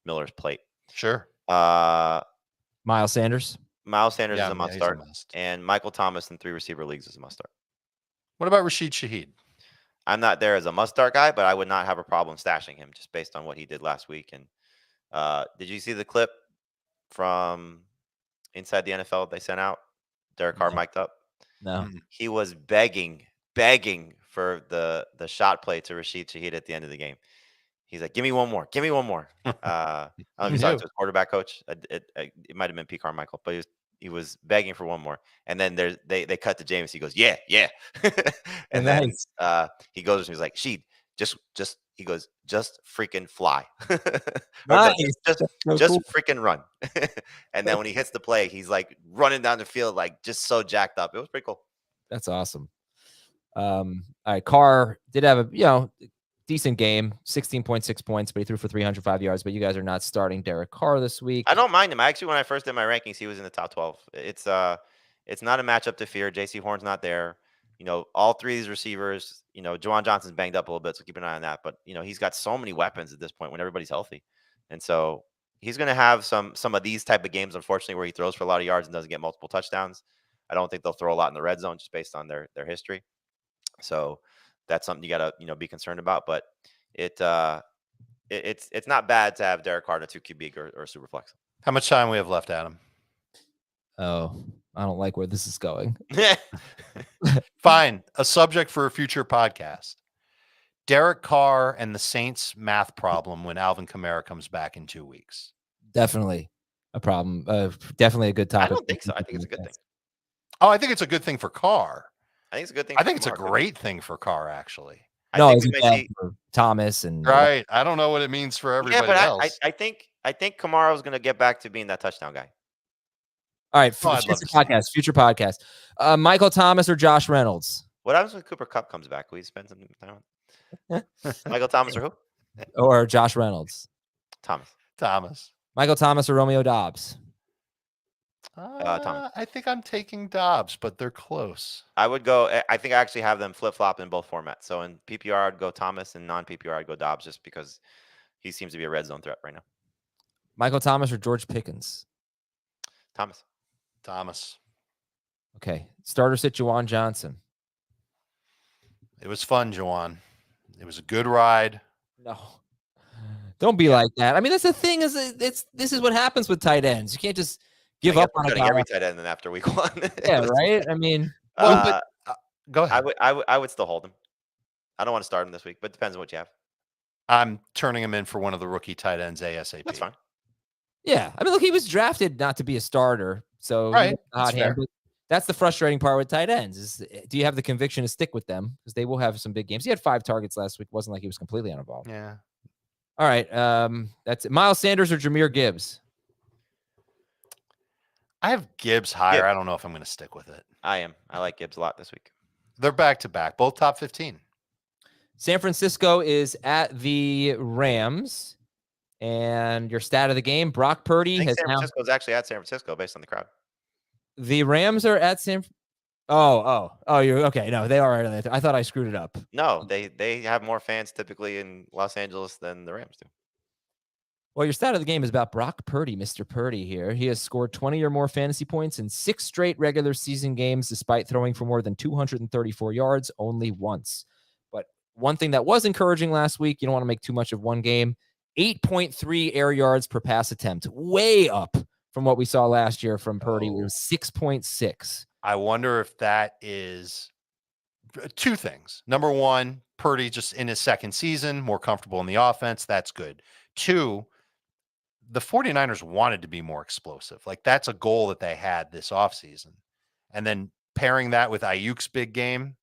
[SPEAKER 3] Miller's plate.
[SPEAKER 2] Sure.
[SPEAKER 1] Miles Sanders.
[SPEAKER 3] Miles Sanders is a must start, and Michael Thomas in 3 receiver leagues is a must start.
[SPEAKER 2] What about Rashid Shaheed?
[SPEAKER 3] I'm not there as a must start guy, but I would not have a problem stashing him just based on what he did last week. And did you see the clip from Inside the NFL they sent out? Derek Carr mic'd up.
[SPEAKER 1] No.
[SPEAKER 3] He was begging for the shot play to Rashid Shaheed at the end of the game. He's like, give me one more. I don't know if he talked to his quarterback coach. It might have been Pete Carmichael, but he was begging for one more. And then they cut to James. He goes, yeah. And then he goes and he's like, Sheed, just freaking fly. Just freaking run. And then when he hits the play, he's like running down the field, like just so jacked up. It was pretty cool.
[SPEAKER 1] That's awesome. All right, Carr did have a decent game, 16.6 points, but he threw for 305 yards. But you guys are not starting Derek Carr this week.
[SPEAKER 3] I don't mind him. Actually, when I first did my rankings, he was in the top 12. It's not a matchup to fear. JC Horn's not there. All 3 of these receivers, Juwan Johnson's banged up a little bit, so keep an eye on that. But, he's got so many weapons at this point when everybody's healthy. And so he's going to have some of these type of games, unfortunately, where he throws for a lot of yards and doesn't get multiple touchdowns. I don't think they'll throw a lot in the red zone just based on their history. So that's something you got to, be concerned about. But it's not bad to have Derek Carr in a 2 QB or super flex.
[SPEAKER 2] How much time we have left, Adam?
[SPEAKER 1] Oh, I don't like where this is going.
[SPEAKER 2] Fine. A subject for a future podcast. Derek Carr and the Saints math problem when Alvin Kamara comes back in 2 weeks.
[SPEAKER 1] Definitely a problem. Definitely a good topic.
[SPEAKER 3] I don't think so. I think it's a good thing.
[SPEAKER 2] Oh, I think it's a good thing for Carr.
[SPEAKER 3] I think it's a good thing.
[SPEAKER 2] I think it's a great thing for Carr, actually.
[SPEAKER 1] No, it's bad for Thomas and
[SPEAKER 2] right. I don't know what it means for everybody else.
[SPEAKER 3] I think Kamara's going to get back to being that touchdown guy.
[SPEAKER 1] All right, future podcast. Michael Thomas or Josh Reynolds?
[SPEAKER 3] What happens when Cooper Kupp comes back? Will you spend some time on Michael Thomas or who?
[SPEAKER 1] Or Josh Reynolds?
[SPEAKER 2] Thomas.
[SPEAKER 1] Michael Thomas or Romeo Doubs?
[SPEAKER 3] Thomas.
[SPEAKER 2] I think I'm taking Dobbs, but they're close.
[SPEAKER 3] I would go. I think I actually have them flip-flop in both formats. So in PPR, I'd go Thomas, and non-PPR, I'd go Dobbs, just because he seems to be a red zone threat right now.
[SPEAKER 1] Michael Thomas or George Pickens?
[SPEAKER 2] Thomas.
[SPEAKER 1] Okay. Starter sit Juwan Johnson.
[SPEAKER 2] It was fun, Juwan. It was a good ride.
[SPEAKER 1] No. Don't be like that. I mean, that's the thing is this is what happens with tight ends. You can't just give up on a guy.
[SPEAKER 3] Every tight end then after week 1.
[SPEAKER 1] Yeah, right? I mean,
[SPEAKER 2] go ahead.
[SPEAKER 3] I would still hold him. I don't want to start him this week, but it depends on what you have.
[SPEAKER 2] I'm turning him in for one of the rookie tight ends ASAP.
[SPEAKER 3] That's fine.
[SPEAKER 1] Yeah. I mean, look, he was drafted not to be a starter. So
[SPEAKER 2] right.
[SPEAKER 1] That's the frustrating part with tight ends is, do you have the conviction to stick with them? Because they will have some big games. He had 5 targets last week. It wasn't like he was completely uninvolved.
[SPEAKER 2] Yeah.
[SPEAKER 1] All right. That's it. Miles Sanders or Jahmyr Gibbs?
[SPEAKER 2] I have Gibbs higher. I don't know if I'm going to stick with it.
[SPEAKER 3] I am. I like Gibbs a lot this week.
[SPEAKER 2] They're back-to-back, both top 15.
[SPEAKER 1] San Francisco is at the Rams. And your stat of the game, Brock Purdy
[SPEAKER 3] San Francisco's actually at San Francisco based on the crowd.
[SPEAKER 1] The Rams are at Oh, you're okay. No, they are. I thought I screwed it up.
[SPEAKER 3] No, they have more fans typically in Los Angeles than the Rams do.
[SPEAKER 1] Well, your stat of the game is about Brock Purdy, Mr. Purdy here. He has scored 20 or more fantasy points in 6 straight regular season games, despite throwing for more than 234 yards only once. But one thing that was encouraging last week, you don't want to make too much of one game, 8.3 air yards per pass attempt, way up from what we saw last year from Purdy. It was 6.6.
[SPEAKER 2] I wonder if that is two things. Number one, Purdy just in his second season, more comfortable in the offense. That's good. Two, the 49ers wanted to be more explosive. Like that's a goal that they had this offseason. And then pairing that with Ayuk's big game,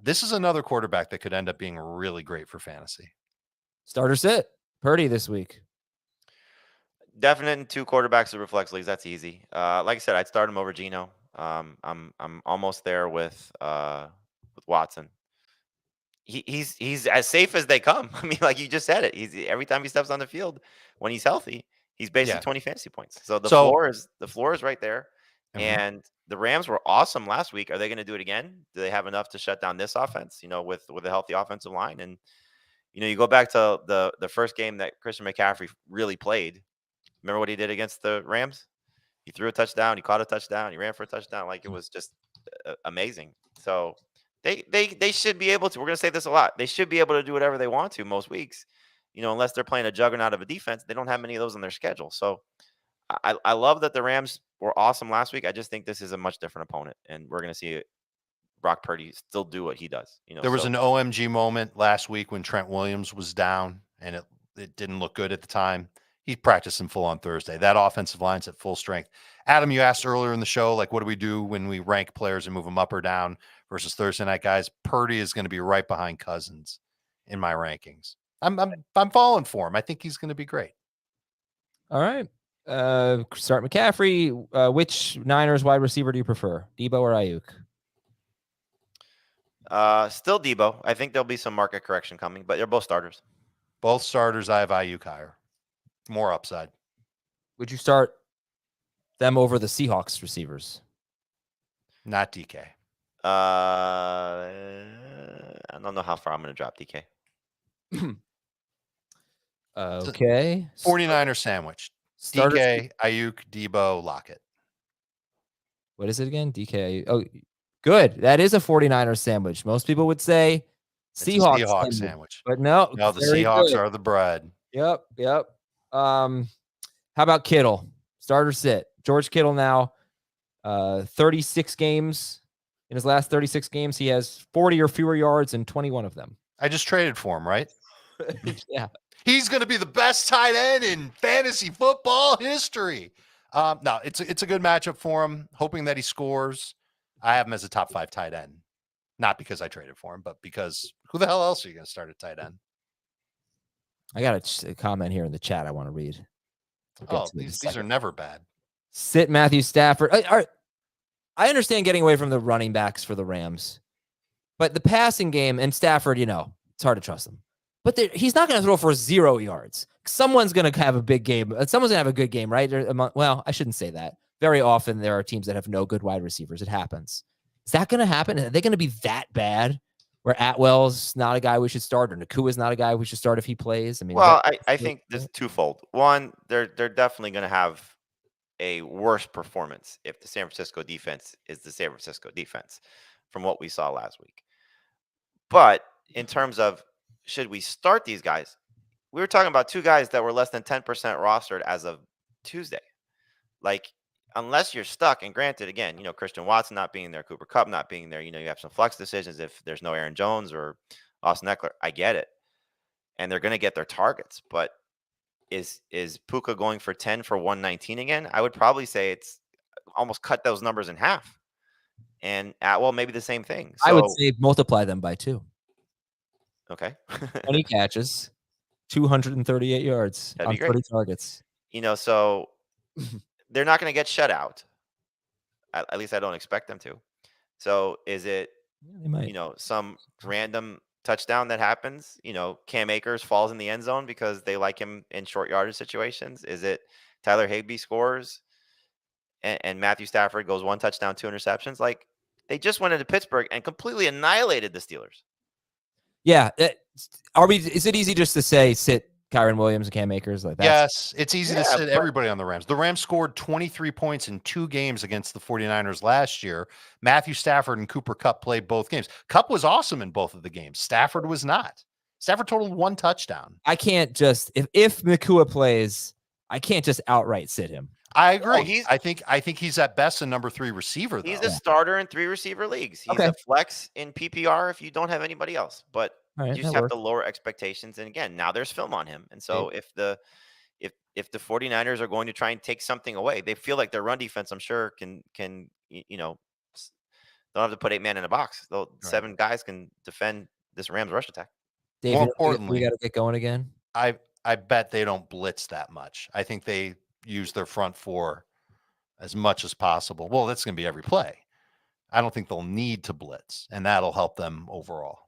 [SPEAKER 2] this is another quarterback that could end up being really great for fantasy.
[SPEAKER 1] Starter sit Purdy this week.
[SPEAKER 3] Definite in 2 quarterbacks that reflects leagues. That's easy. Like I said, I'd start him over Geno. I'm almost there with Watson. He's as safe as they come. I mean, like you just said it. Every time he steps on the field when he's healthy, he's basically 20 fantasy points. So the floor is right there. And the Rams were awesome last week. Are they going to do it again? Do they have enough to shut down this offense? With a healthy offensive line, and you go back to the first game that Christian McCaffrey really played. Remember what he did against the Rams? He threw a touchdown. He caught a touchdown. He ran for a touchdown. Like it was just amazing. So they should be able to. We're going to say this a lot. They should be able to do whatever they want to most weeks. Unless they're playing a juggernaut of a defense, they don't have many of those on their schedule. So I love that the Rams were awesome last week. I just think this is a much different opponent, and we're going to see Brock Purdy still do what he does.
[SPEAKER 2] There was an OMG moment last week when Trent Williams was down, and it didn't look good at the time. He practiced in full on Thursday. That offensive line's at full strength. Adam, you asked earlier in the show, like, what do we do when we rank players and move them up or down versus Thursday night guys? Purdy is going to be right behind Cousins in my rankings. I'm falling for him. I think he's going to be great.
[SPEAKER 1] All right. Start McCaffrey. Which Niners wide receiver do you prefer, Debo or Ayuk?
[SPEAKER 3] Still Debo. I think there'll be some market correction coming, but they're both starters.
[SPEAKER 2] Both starters. I have Ayuk higher. More upside.
[SPEAKER 1] Would you start them over the Seahawks receivers?
[SPEAKER 2] Not DK.
[SPEAKER 3] I don't know how far I'm going to drop DK.
[SPEAKER 1] Okay.
[SPEAKER 2] 49er sandwich.
[SPEAKER 1] Starters.
[SPEAKER 2] DK, Ayuk, Debo, Lockett.
[SPEAKER 1] What is it again? DK. Oh, good. That is a 49er sandwich. Most people would say Seahawks
[SPEAKER 2] sandwich.
[SPEAKER 1] But no.
[SPEAKER 2] No, the Seahawks are the bread.
[SPEAKER 1] Yep. How about Kittle? Starter sit. George Kittle now, 36 games. In his last 36 games, he has 40 or fewer yards in 21 of them.
[SPEAKER 2] I just traded for him, right?
[SPEAKER 1] Yeah.
[SPEAKER 2] He's going to be the best tight end in fantasy football history. No, it's a good matchup for him. Hoping that he scores. I have him as a top 5 tight end. Not because I traded for him, but because who the hell else are you going to start at tight end?
[SPEAKER 1] I got a comment here in the chat I want to read.
[SPEAKER 2] These are never bad.
[SPEAKER 1] Sit Matthew Stafford. I understand getting away from the running backs for the Rams, but the passing game and Stafford, it's hard to trust him. But he's not going to throw for 0 yards. Someone's going to have a big game. Someone's going to have a good game, right? Well, I shouldn't say that. Very often there are teams that have no good wide receivers. It happens. Is that going to happen? Are they going to be that bad? Where Atwell's not a guy we should start, or Nakua's not a guy we should start if he plays.
[SPEAKER 3] I think this is twofold. One, they're definitely going to have a worse performance if the San Francisco defense is the San Francisco defense from what we saw last week. But in terms of should we start these guys, we were talking about 2 guys that were less than 10% rostered as of Tuesday. Like, unless you're stuck, and granted, again, Christian Watson not being there, Cooper Kupp not being there, you have some flex decisions if there's no Aaron Jones or Austin Eckler. I get it. And they're going to get their targets. But is Puka going for 10 for 119 again? I would probably say it's almost cut those numbers in half. And Atwell, maybe the same thing. So,
[SPEAKER 1] I would say multiply them by 2.
[SPEAKER 3] Okay.
[SPEAKER 1] 20 catches, 238 yards on 30 targets.
[SPEAKER 3] So they're not going to get shut out. At least I don't expect them to. So is it, some random touchdown that happens? Cam Akers falls in the end zone because they like him in short yardage situations. Is it Tyler Higbee scores and Matthew Stafford goes 1 touchdown, 2 interceptions? Like, they just went into Pittsburgh and completely annihilated the Steelers.
[SPEAKER 1] Yeah. Is it easy just to say sit Kyron Williams and Cam Akers like that?
[SPEAKER 2] Yes, it's easy to sit everybody on the Rams. The Rams scored 23 points in 2 games against the 49ers last year. Matthew Stafford and Cooper Kupp played both games. Kupp was awesome in both of the games. Stafford was not. Stafford totaled 1 touchdown.
[SPEAKER 1] I can't just if Nakua plays, I can't just outright sit him.
[SPEAKER 2] I agree.
[SPEAKER 3] he's-
[SPEAKER 2] I think he's at best a number 3 receiver, though.
[SPEAKER 3] He's a starter in 3 receiver leagues. He's
[SPEAKER 1] Okay.
[SPEAKER 3] a flex in PPR if you don't have anybody else. But
[SPEAKER 1] All right,
[SPEAKER 3] you just
[SPEAKER 1] that
[SPEAKER 3] have
[SPEAKER 1] works.
[SPEAKER 3] to lower expectations. And again, now there's film on him. And so if the 49ers are going to try and take something away, they feel like their run defense, I'm sure, can don't have to put 8 men in a box. 7 guys can defend this Rams rush attack.
[SPEAKER 1] Dave,
[SPEAKER 2] More
[SPEAKER 1] we
[SPEAKER 2] importantly,
[SPEAKER 1] got to get going again.
[SPEAKER 2] I bet they don't blitz that much. I think they use their front 4 as much as possible. Well, that's going to be every play. I don't think they'll need to blitz, and that'll help them overall.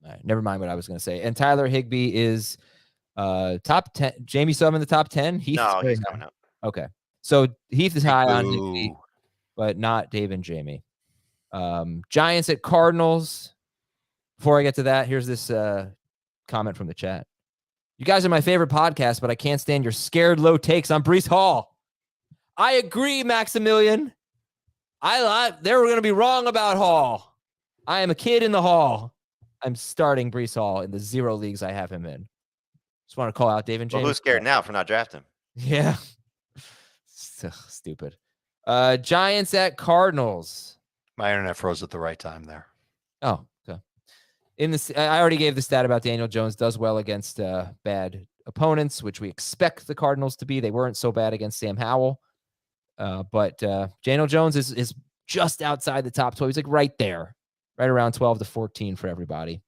[SPEAKER 1] All right, never mind what I was going to say. And Tyler Higbee is top 10. Jamie saw him in the top 10.
[SPEAKER 3] No, he's coming out.
[SPEAKER 1] Okay. So Heath is high on
[SPEAKER 2] Ooh.
[SPEAKER 1] Higbee, but not Dave and Jamie. Giants at Cardinals. Before I get to that, here's this comment from the chat. You guys are my favorite podcast, but I can't stand your scared low takes on Breece Hall. I agree, Maximilian. They were going to be wrong about Hall. I am a kid in the Hall. I'm starting Breece Hall in the 0 leagues I have him in. Just want to call out Dave and Jamie.
[SPEAKER 3] Well, who's scared now for not drafting him?
[SPEAKER 1] Yeah. So stupid. Giants at Cardinals.
[SPEAKER 2] My internet froze at the right time there.
[SPEAKER 1] Oh, okay. I already gave the stat about Daniel Jones does well against bad opponents, which we expect the Cardinals to be. They weren't so bad against Sam Howell. But Daniel Jones is just outside the top 12. He's like right there, right around 12 to 14 for everybody.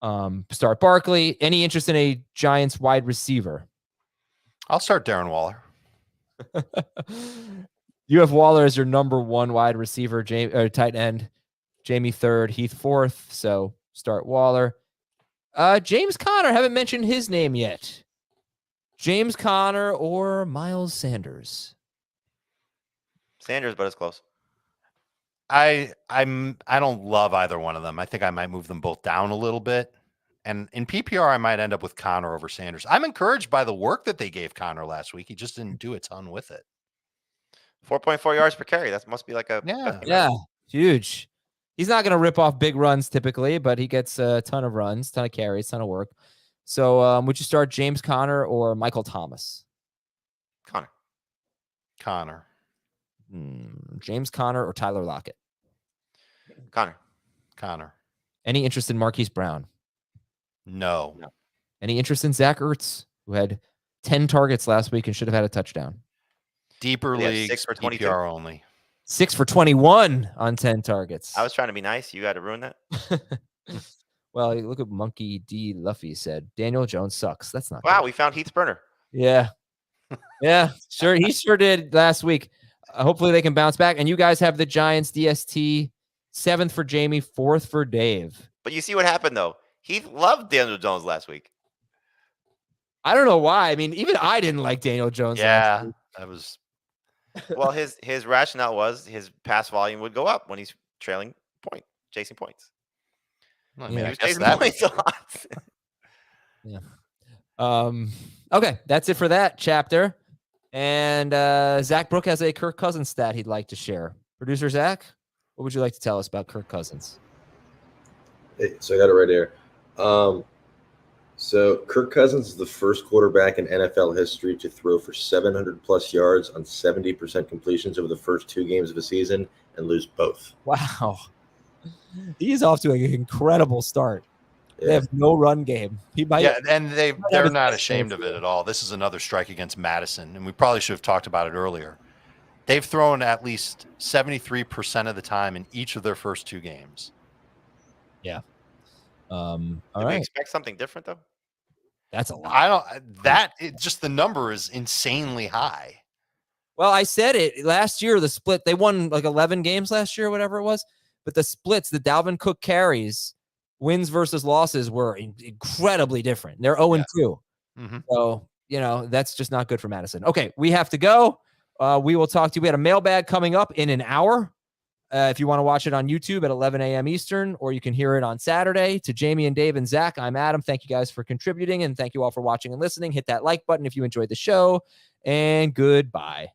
[SPEAKER 1] Start Barkley. Any interest in a Giants wide receiver?
[SPEAKER 2] I'll start Darren Waller.
[SPEAKER 1] You have Waller as your number 1 wide receiver, tight end. Jamie 3rd, Heath 4th. So start Waller. James Conner, haven't mentioned his name yet. James Conner or Miles Sanders?
[SPEAKER 3] Sanders, but it's close.
[SPEAKER 2] I don't love either one of them. I think I might move them both down a little bit. And in PPR, I might end up with Conner over Sanders. I'm encouraged by the work that they gave Conner last week. He just didn't do a ton with it.
[SPEAKER 3] 4.4 yards per carry. That must be like a
[SPEAKER 1] Yeah, huge. He's not going to rip off big runs typically, but he gets a ton of runs, ton of carries, ton of work. So would you start James Conner or Michael Thomas?
[SPEAKER 2] Conner.
[SPEAKER 1] James Conner or Tyler Lockett?
[SPEAKER 2] Conner.
[SPEAKER 1] Any interest in Marquise Brown?
[SPEAKER 2] No.
[SPEAKER 1] Any interest in Zach Ertz, who had 10 targets last week and should have had a touchdown?
[SPEAKER 2] Deeper
[SPEAKER 3] Yeah,
[SPEAKER 2] leagues,
[SPEAKER 3] 6 for 22.
[SPEAKER 2] PPR only.
[SPEAKER 1] 6 for 21 on 10 targets.
[SPEAKER 3] I was trying to be nice. You got to ruin that.
[SPEAKER 1] Well, look at Monkey D. Luffy said. Daniel Jones sucks. That's not
[SPEAKER 3] Wow,
[SPEAKER 1] good.
[SPEAKER 3] we found Heath Burner.
[SPEAKER 1] Yeah. Yeah, sure. He sure did last week. Hopefully they can bounce back. And you guys have the Giants DST 7th for Jamie, 4th for Dave.
[SPEAKER 3] But you see what happened, though. Heath loved Daniel Jones last week.
[SPEAKER 1] I don't know why. I mean, even I didn't like Daniel Jones.
[SPEAKER 2] Yeah, that was.
[SPEAKER 3] Well, his rationale was his pass volume would go up when he's chasing points.
[SPEAKER 2] I
[SPEAKER 1] mean,
[SPEAKER 3] He
[SPEAKER 2] I
[SPEAKER 3] was
[SPEAKER 2] guess
[SPEAKER 3] chasing
[SPEAKER 2] that
[SPEAKER 3] points a lot.
[SPEAKER 1] Yeah. Okay, that's it for that chapter. And Zach Brook has a Kirk Cousins stat he'd like to share. Producer Zach, what would you like to tell us about Kirk Cousins?
[SPEAKER 4] Hey, so I got it right here. So Kirk Cousins is the first quarterback in NFL history to throw for 700-plus yards on 70% completions over the first 2 games of a season and lose both.
[SPEAKER 1] Wow. He's off to an incredible start.
[SPEAKER 4] Yeah.
[SPEAKER 1] They have no run game. He might.
[SPEAKER 2] Yeah, and they're
[SPEAKER 1] his
[SPEAKER 2] not
[SPEAKER 1] best
[SPEAKER 2] ashamed
[SPEAKER 1] game
[SPEAKER 2] of it at all. This is another strike against Madison, and we probably should have talked about it earlier. They've thrown at least 73% of the time in each of their first 2 games.
[SPEAKER 1] Yeah. All
[SPEAKER 3] Did we
[SPEAKER 1] right.
[SPEAKER 3] expect something different, though?
[SPEAKER 1] That's a lot.
[SPEAKER 2] Just the number is insanely high.
[SPEAKER 1] Well, I said it last year, the split, they won like 11 games last year, whatever it was. But the splits, the Dalvin Cook carries, wins versus losses were incredibly different. They're 0-2.
[SPEAKER 2] Mm-hmm.
[SPEAKER 1] So, that's just not good for Madison. Okay, we have to go. We will talk to you. We had a mailbag coming up in an hour. If you want to watch it on YouTube at 11 a.m. Eastern, or you can hear it on Saturday. To Jamie and Dave and Zach, I'm Adam. Thank you guys for contributing, and thank you all for watching and listening. Hit that like button if you enjoyed the show, and goodbye.